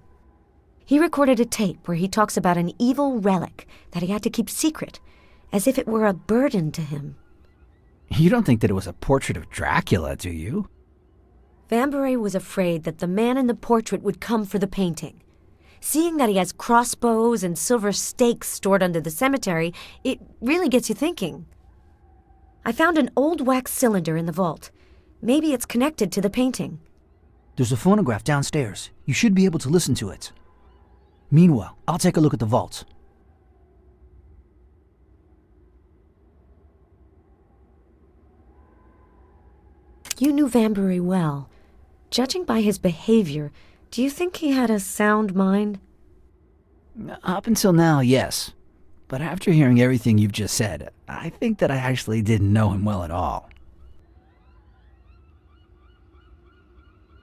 S1: He recorded a tape where he talks about an evil relic that he had to keep secret, as if it were a burden to him.
S7: You don't think that it was a portrait of Dracula, do you?
S1: Vanbury was afraid that the man in the portrait would come for the painting. Seeing that he has crossbows and silver stakes stored under the cemetery, it really gets you thinking. I found an old wax cylinder in the vault. Maybe it's connected to the painting.
S7: There's a phonograph downstairs. You should be able to listen to it. Meanwhile, I'll take a look at the vault.
S1: You knew Vanbury well. Judging by his behavior, do you think he had a sound mind?
S7: Up until now, yes. But after hearing everything you've just said, I think that I actually didn't know him well at all.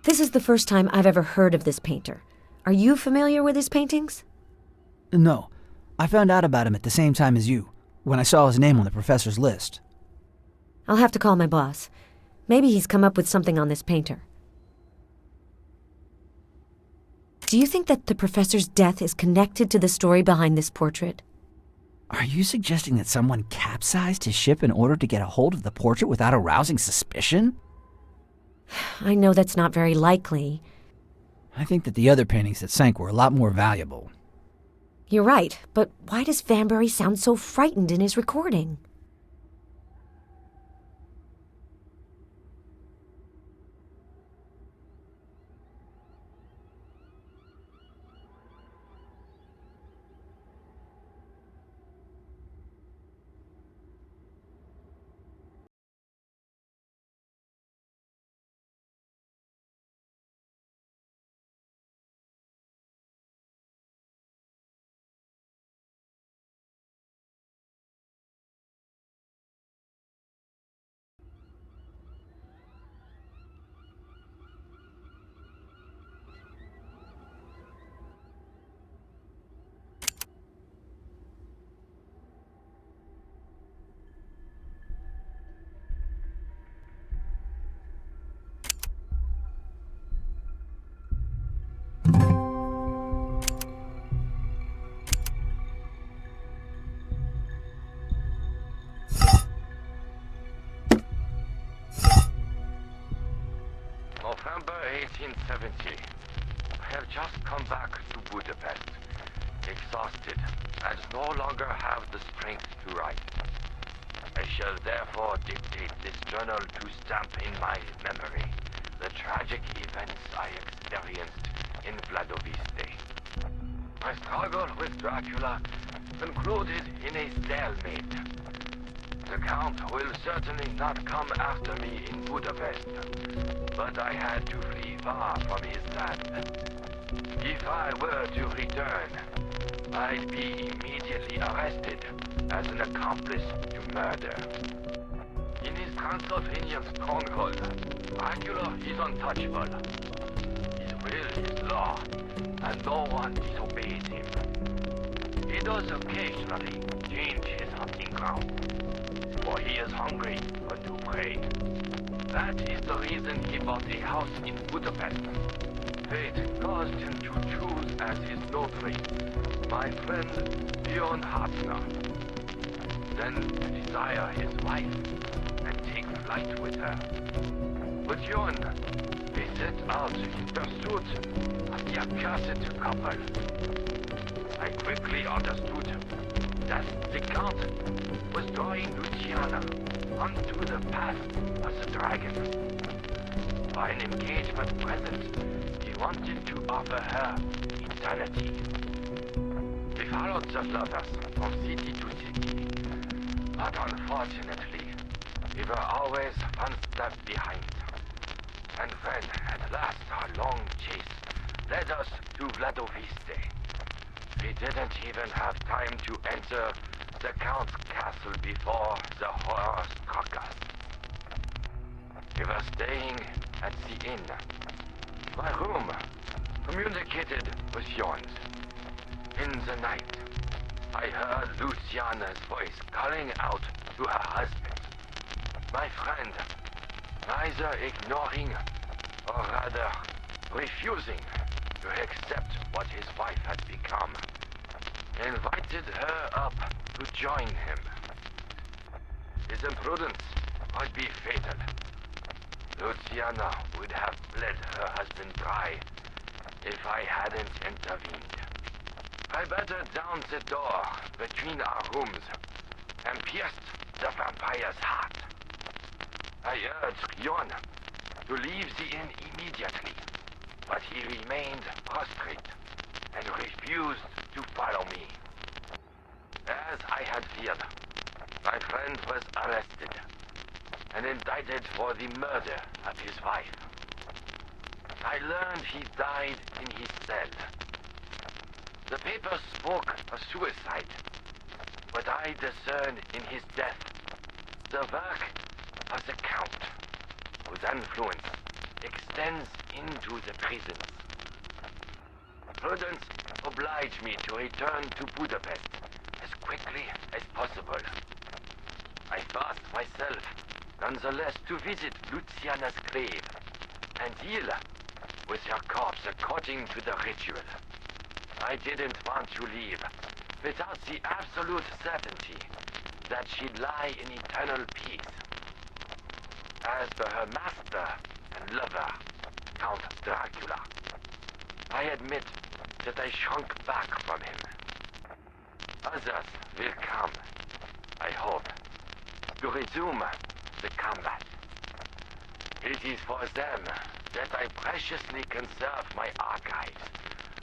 S1: This is the first time I've ever heard of this painter. Are you familiar with his paintings?
S7: No. I found out about him at the same time as you, when I saw his name on the professor's list.
S1: I'll have to call my boss. Maybe he's come up with something on this painter. Do you think that the professor's death is connected to the story behind this portrait?
S7: Are you suggesting that someone capsized his ship in order to get a hold of the portrait without arousing suspicion?
S1: I know that's not very likely.
S7: I think that the other paintings that sank were a lot more valuable.
S1: You're right, but why does Vanbury sound so frightened in his recording?
S9: November 1870. I have just come back to Budapest, exhausted, and no longer have the strength to write. I shall therefore dictate this journal to stamp in my memory the tragic events I experienced in Vladoviste. My struggle with Dracula concluded in a stalemate. The Count will certainly not come after me in Budapest, but I had to flee far from his land. If I were to return, I'd be immediately arrested as an accomplice to murder. In his Transylvanian stronghold, Dracula is untouchable. His will is law, and no one disobeys him. He does occasionally change his hunting ground, for he is hungry for new prey. That is the reason he bought a house in Budapest. Fate caused him to choose as his notary my friend Bjorn Hartner. Then to desire his wife and take flight with her. But Bjorn, he set out in pursuit of the accursed couple. I quickly understood that the Count was drawing Luciana onto the path of the dragon. By an engagement present, he wanted to offer her eternity. We followed the lovers from city to city, but unfortunately, we were always one step behind. And when, at last, our long chase led us to Vladoviste, we didn't even have time to enter the Count's castle before the horror struck us. We were staying at the inn. My room communicated with Bjorn's. In the night, I heard Luciana's voice calling out to her husband. My friend, neither ignoring or rather refusing to accept what his wife had become, invited her up to join him. His imprudence might be fatal. Luciana would have bled her husband dry if I hadn't intervened. I battered down the door between our rooms and pierced the vampire's heart. I urged Bjorn to leave the inn immediately, but he remained prostrate and refused to follow me. As I had feared, my friend was arrested and indicted for the murder of his wife. I learned he died in his cell. The papers spoke of suicide, but I discerned in his death the work of the Count, whose influence extends into the prisons. Prudence obliged me to return to Budapest as quickly as possible. I forced myself, nonetheless, to visit Luciana's grave and deal with her corpse according to the ritual. I didn't want to leave without the absolute certainty that she'd lie in eternal peace. As for her master and lover, Count Dracula, I admit that I shrunk back from him. Others will come, I hope, to resume the combat. It is for them that I preciously conserve my archives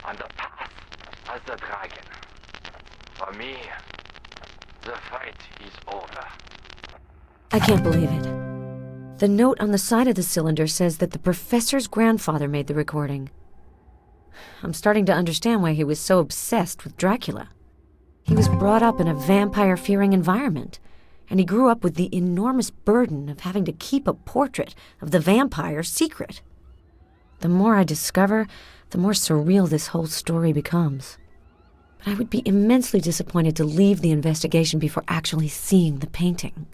S9: on the path of the dragon. For me, the fight is over.
S1: I can't believe it. The note on the side of the cylinder says that the professor's grandfather made the recording. I'm starting to understand why he was so obsessed with Dracula. He was brought up in a vampire-fearing environment, and he grew up with the enormous burden of having to keep a portrait of the vampire secret. The more I discover, the more surreal this whole story becomes. But I would be immensely disappointed to leave the investigation before actually seeing the painting.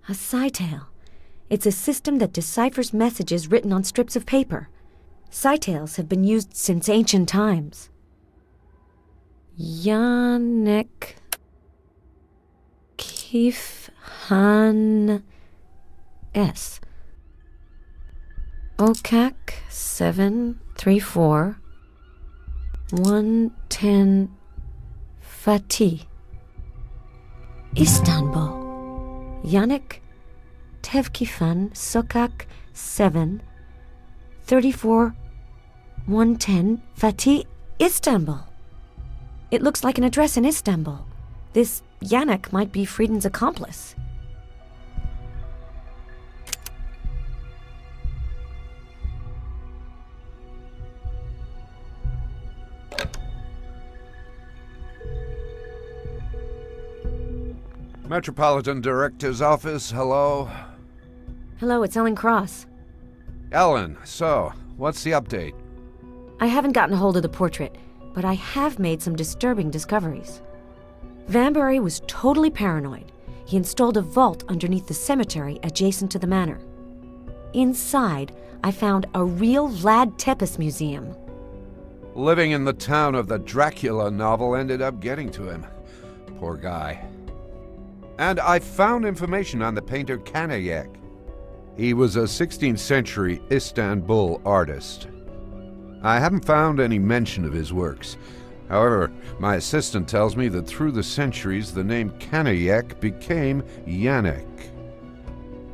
S1: A Cytale. It's a system that deciphers messages written on strips of paper. Cytales have been used since ancient times. Yannick Kif Han S. Okak 734 110 Fatih. Istanbul. Yannick Tevkifan Sokak 7 34 110 Fatih, Istanbul. It looks like an address in Istanbul. This Yannick might be Frieden's accomplice.
S4: Metropolitan Director's Office, hello?
S1: Hello, it's Ellen Cross.
S4: Ellen, so, what's the update?
S1: I haven't gotten a hold of the portrait, but I have made some disturbing discoveries. Vanbury was totally paranoid. He installed a vault underneath the cemetery adjacent to the manor. Inside, I found a real Vlad Tepes museum.
S4: Living in the town of the Dracula novel ended up getting to him. Poor guy. And I found information on the painter Kanayek. He was a 16th century Istanbul artist. I haven't found any mention of his works. However, my assistant tells me that through the centuries the name Kanayek became Yannick.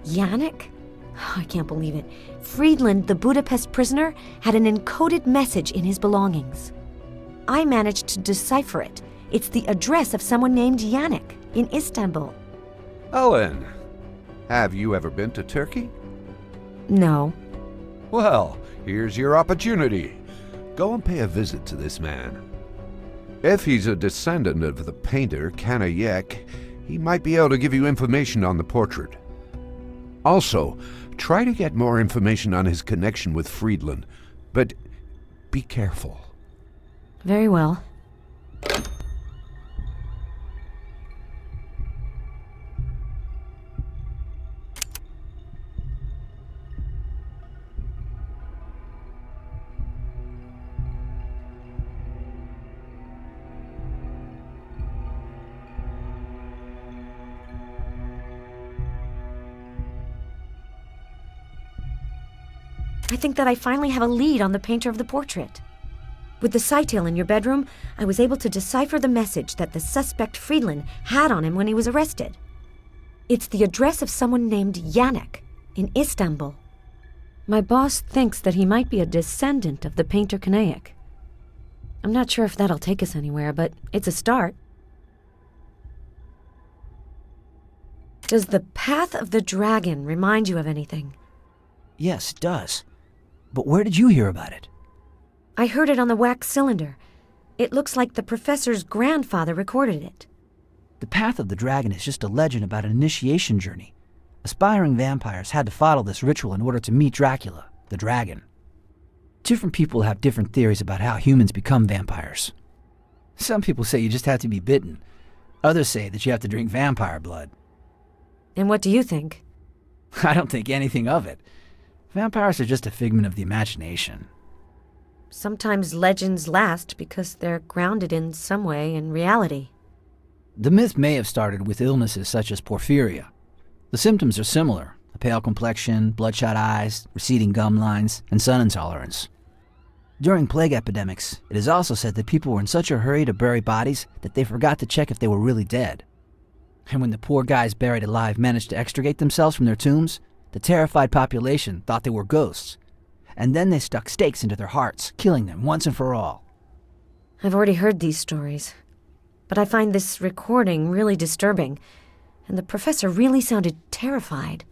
S1: Yannick? Oh, I can't believe it. Friedland, the Budapest prisoner, had an encoded message in his belongings. I managed to decipher it. It's the address of someone named Yannick in Istanbul.
S4: Ellen, have you ever been to Turkey?
S1: No.
S4: Well, here's your opportunity. Go and pay a visit to this man. If he's a descendant of the painter Kanayek, he might be able to give you information on the portrait. Also, try to get more information on his connection with Friedland, but be careful.
S1: Very well. I think that I finally have a lead on the painter of the portrait. With the sightale in your bedroom, I was able to decipher the message that the suspect Friedland had on him when he was arrested. It's the address of someone named Yannick in Istanbul. My boss thinks that he might be a descendant of the painter Kanayek. I'm not sure if that'll take us anywhere, but it's a start. Does the Path of the Dragon remind you of anything?
S7: Yes, it does. But where did you hear about it?
S1: I heard it on the wax cylinder. It looks like the professor's grandfather recorded it.
S7: The Path of the Dragon is just a legend about an initiation journey. Aspiring vampires had to follow this ritual in order to meet Dracula, the dragon. Different people have different theories about how humans become vampires. Some people say you just have to be bitten. Others say that you have to drink vampire blood.
S1: And what do you think?
S7: I don't think anything of it. Vampires are just a figment of the imagination.
S1: Sometimes legends last because they're grounded in some way in reality.
S7: The myth may have started with illnesses such as porphyria. The symptoms are similar: a pale complexion, bloodshot eyes, receding gum lines, and sun intolerance. During plague epidemics, it is also said that people were in such a hurry to bury bodies that they forgot to check if they were really dead. And when the poor guys buried alive managed to extricate themselves from their tombs, the terrified population thought they were ghosts, and then they stuck stakes into their hearts, killing them once and for all.
S1: I've already heard these stories, but I find this recording really disturbing, and the professor really sounded terrified.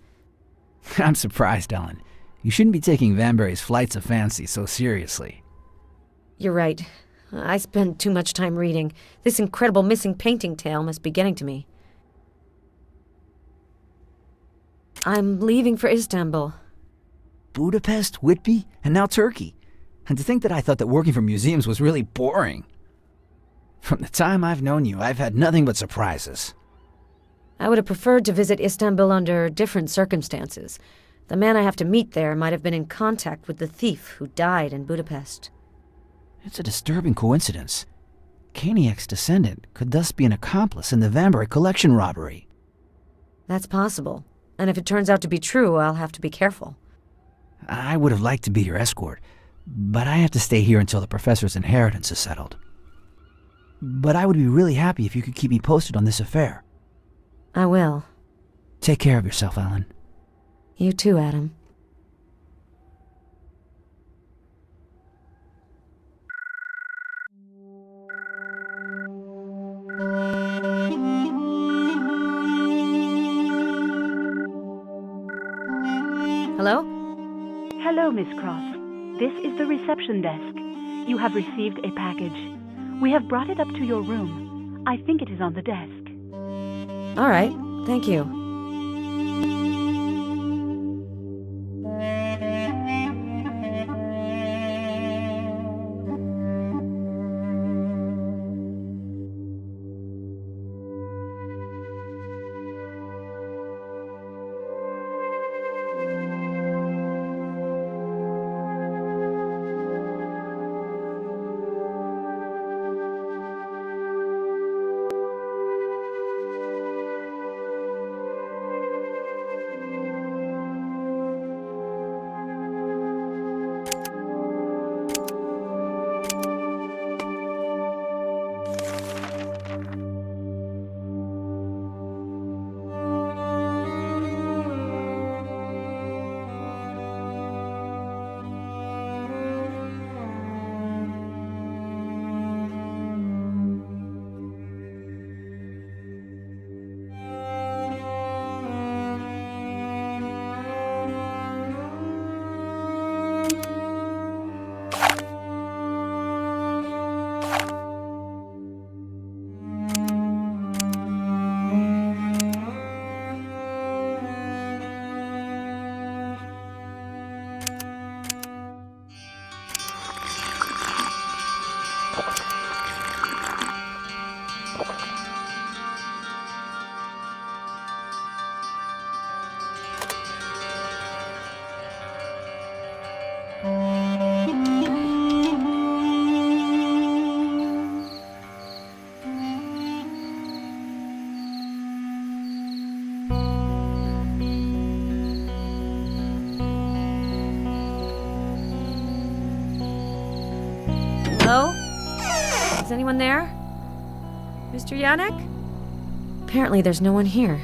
S7: I'm surprised, Ellen. You shouldn't be taking Vanbury's flights of fancy so seriously.
S1: You're right. I spent too much time reading. This incredible missing painting tale must be getting to me. I'm leaving for Istanbul.
S7: Budapest, Whitby, and now Turkey. And to think that I thought that working for museums was really boring. From the time I've known you, I've had nothing but surprises.
S1: I would have preferred to visit Istanbul under different circumstances. The man I have to meet there might have been in contact with the thief who died in Budapest.
S7: It's a disturbing coincidence. Kanayek's descendant could thus be an accomplice in the Vanbury collection robbery.
S1: That's possible. And if it turns out to be true, I'll have to be careful.
S7: I would have liked to be your escort, but I have to stay here until the professor's inheritance is settled. But I would be really happy if you could keep me posted on this affair.
S1: I will.
S7: Take care of yourself, Ellen.
S1: You too, Adam. Hello?
S3: Hello, Miss Cross. This is the reception desk. You have received a package. We have brought it up to your room. I think it is on the desk.
S1: All right, thank you. Hello? Is anyone there? Mr. Yannick? Apparently there's no one here.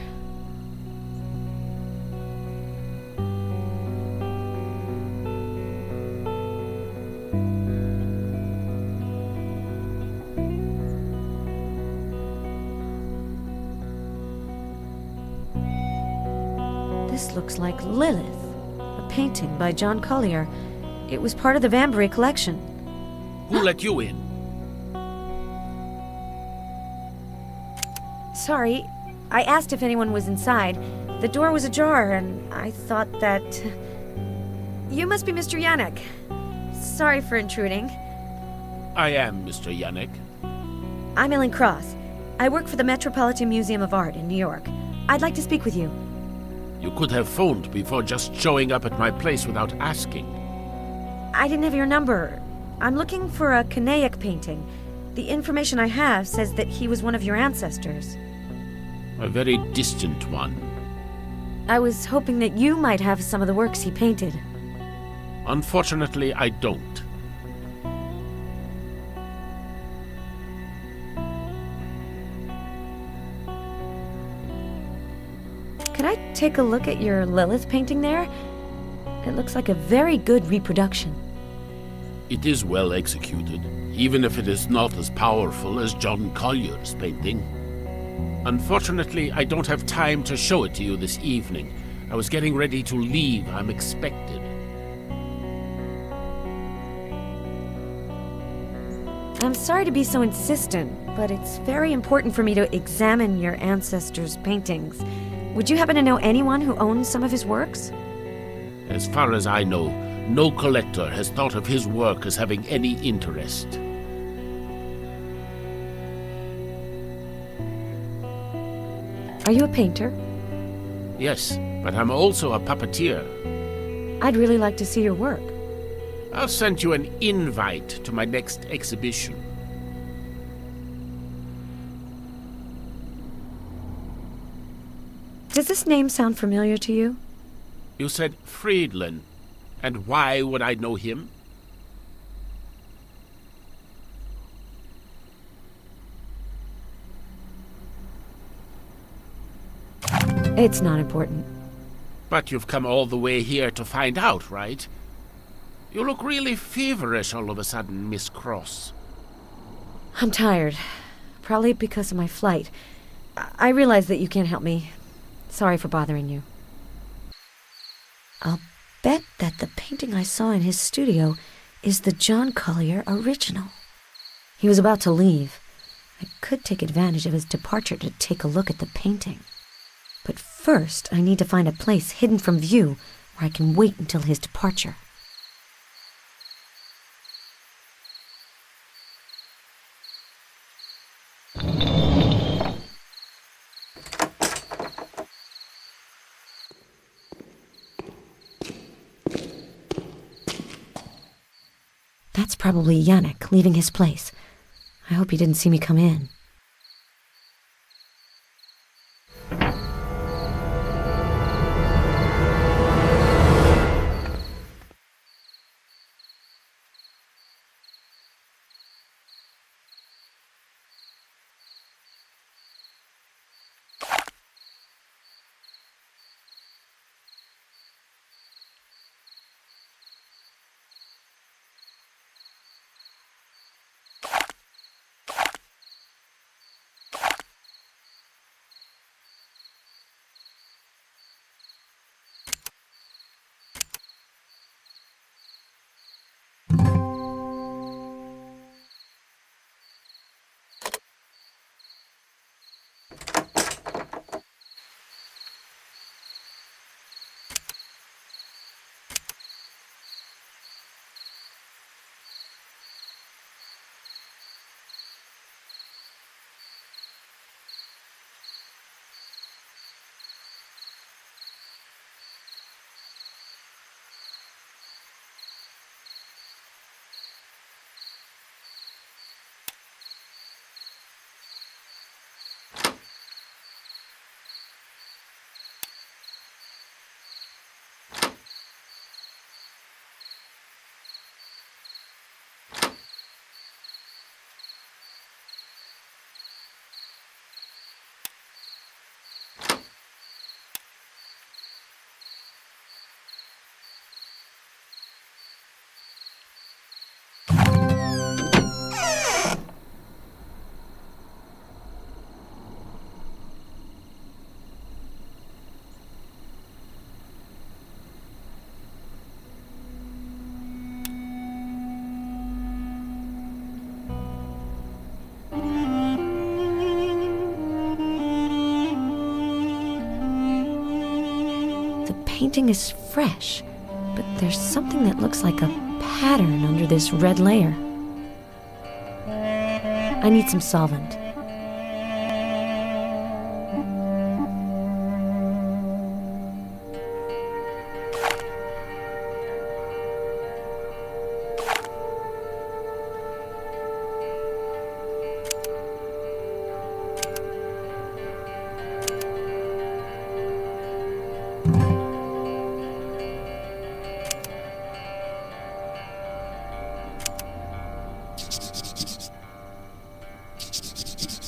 S1: This looks like Lilith, a painting by John Collier. It was part of the Vanbury collection.
S5: Who let you in?
S1: Sorry, I asked if anyone was inside. The door was ajar, and I thought that... You must be Mr. Yannick. Sorry for intruding.
S5: I am Mr. Yannick.
S1: I'm Ellen Cross. I work for the Metropolitan Museum of Art in New York. I'd like to speak with you.
S5: You could have phoned before just showing up at my place without asking.
S1: I didn't have your number. I'm looking for a Canaic painting. The information I have says that he was one of your ancestors.
S5: A very distant one.
S1: I was hoping that you might have some of the works he painted.
S5: Unfortunately, I don't.
S1: Could I take a look at your Lilith painting there? It looks like a very good reproduction.
S5: It is well executed, even if it is not as powerful as John Collier's painting. Unfortunately, I don't have time to show it to you this evening. I was getting ready to leave. I'm expected.
S1: I'm sorry to be so insistent, but it's very important for me to examine your ancestors' paintings. Would you happen to know anyone who owns some of his works?
S5: As far as I know, no collector has thought of his work as having any interest.
S1: Are you a painter?
S5: Yes, but I'm also a puppeteer.
S1: I'd really like to see your work.
S5: I'll send you an invite to my next exhibition.
S1: Does this name sound familiar to you?
S5: You said Friedland. And why would I know him?
S1: It's not important.
S5: But you've come all the way here to find out, right? You look really feverish all of a sudden, Miss Cross.
S1: I'm tired. Probably because of my flight. I realize that you can't help me. Sorry for bothering you. I'll bet that the painting I saw in his studio is the John Collier original. He was about to leave. I could take advantage of his departure to take a look at the painting. But first, I need to find a place hidden from view where I can wait until his departure. That's probably Yannick leaving his place. I hope he didn't see me come in. The painting is fresh, but there's something that looks like a pattern under this red layer. I need some solvent.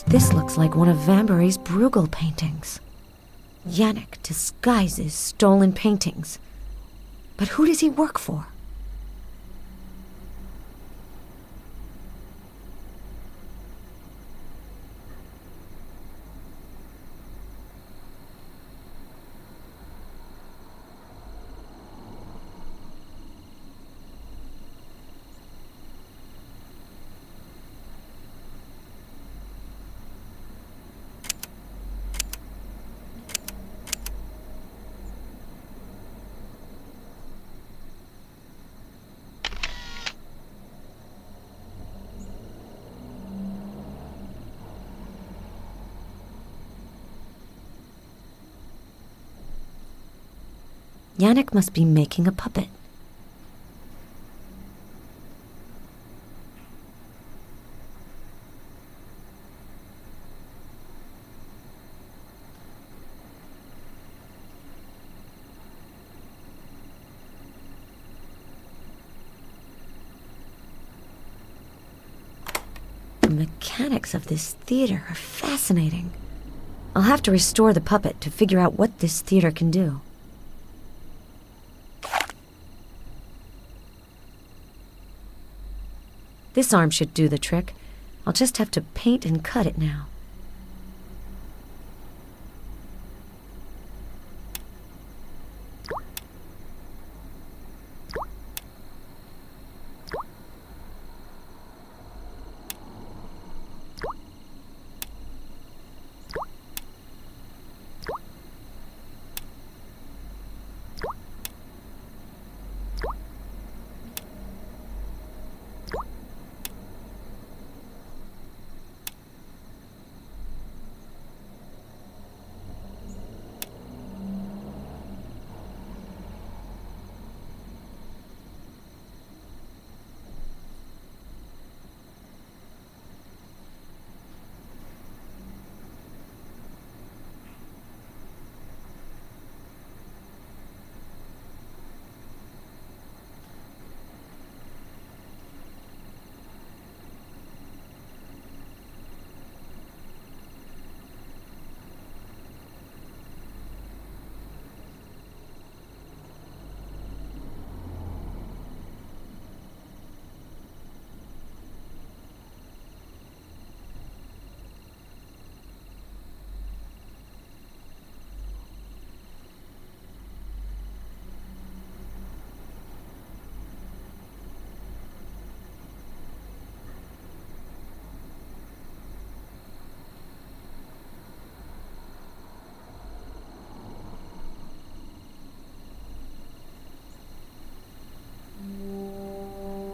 S1: This looks like one of Vambury's Bruegel paintings. Yannick disguises stolen paintings. But who does he work for? Yannick must be making a puppet. The mechanics of this theater are fascinating. I'll have to restore the puppet to figure out what this theater can do. This arm should do the trick. I'll just have to paint and cut it now.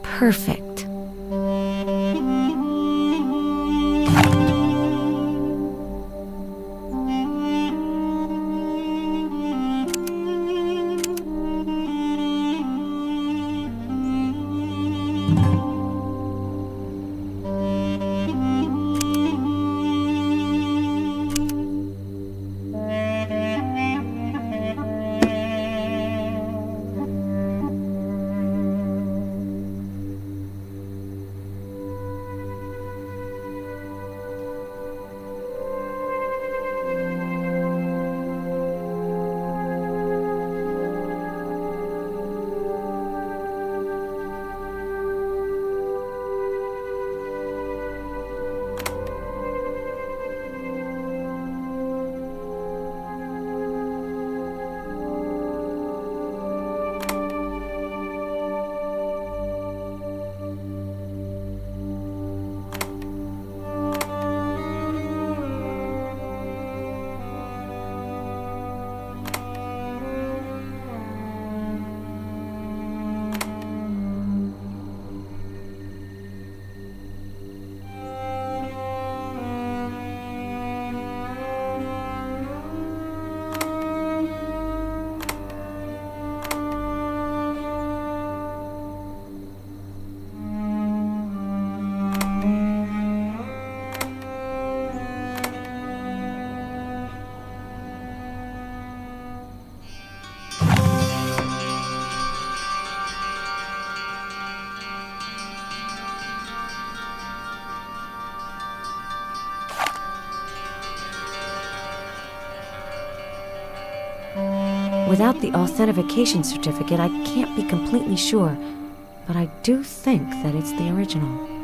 S1: Perfect. Without the authentication certificate, I can't be completely sure, but I do think that it's the original.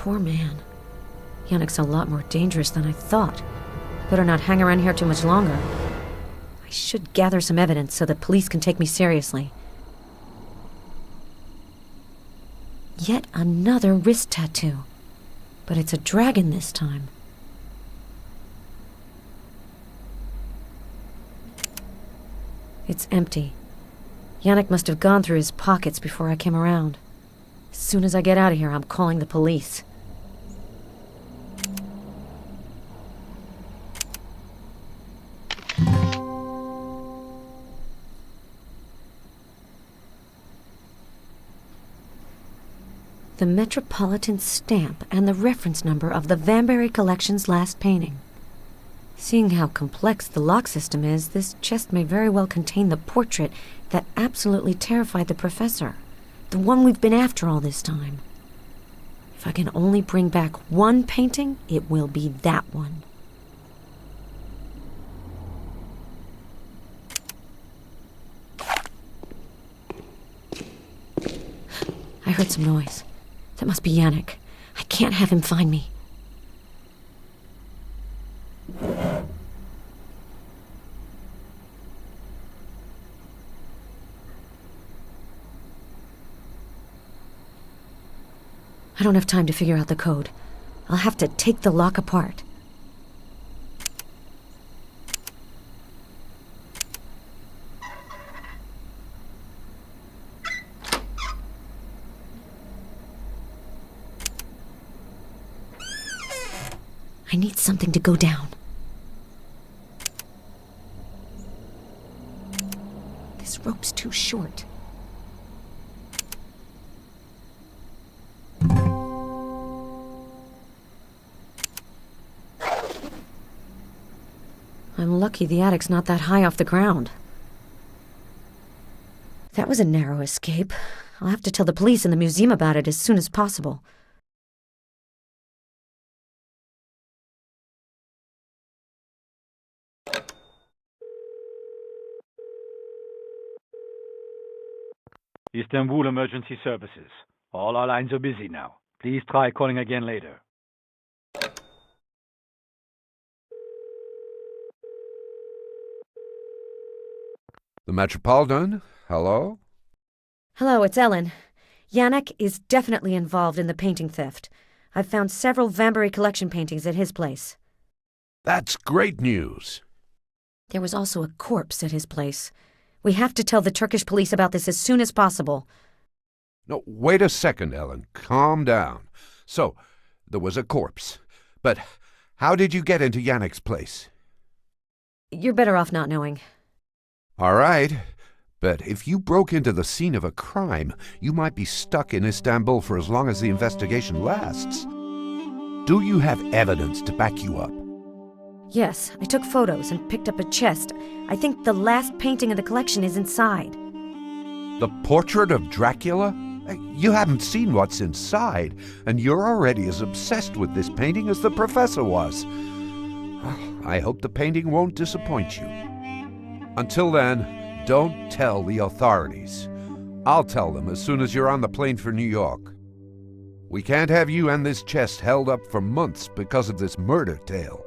S1: Poor man. Yannick's a lot more dangerous than I thought. Better not hang around here too much longer. I should gather some evidence so that police can take me seriously. Yet another wrist tattoo. But it's a dragon this time. It's empty. Yannick must have gone through his pockets before I came around. As soon as I get out of here, I'm calling the police. The Metropolitan stamp and the reference number of the Vanbury Collection's last painting. Seeing how complex the lock system is, this chest may very well contain the portrait that absolutely terrified the professor. The one we've been after all this time. If I can only bring back one painting, it will be that one. I heard some noise. That must be Yannick. I can't have him find me. I don't have time to figure out the code. I'll have to take the lock apart. I need something to go down. This rope's too short. I'm lucky the attic's not that high off the ground. That was a narrow escape. I'll have to tell the police and the museum about it as soon as possible.
S10: Istanbul Emergency Services. All our lines are busy now. Please try calling again later.
S4: The Metropolitan? Hello?
S1: Hello, it's Ellen. Yannick is definitely involved in the painting theft. I've found several Vanbury collection paintings at his place.
S4: That's great news.
S1: There was also a corpse at his place. We have to tell the Turkish police about this as soon as possible.
S4: No, wait a second, Ellen. Calm down. So, there was a corpse. But how did you get into Yannick's place?
S1: You're better off not knowing.
S4: All right. But if you broke into the scene of a crime, you might be stuck in Istanbul for as long as the investigation lasts. Do you have evidence to back you up?
S1: Yes, I took photos and picked up a chest. I think the last painting in the collection is inside.
S4: The portrait of Dracula? You haven't seen what's inside, and you're already as obsessed with this painting as the professor was. I hope the painting won't disappoint you. Until then, don't tell the authorities. I'll tell them as soon as you're on the plane for New York. We can't have you and this chest held up for months because of this murder tale.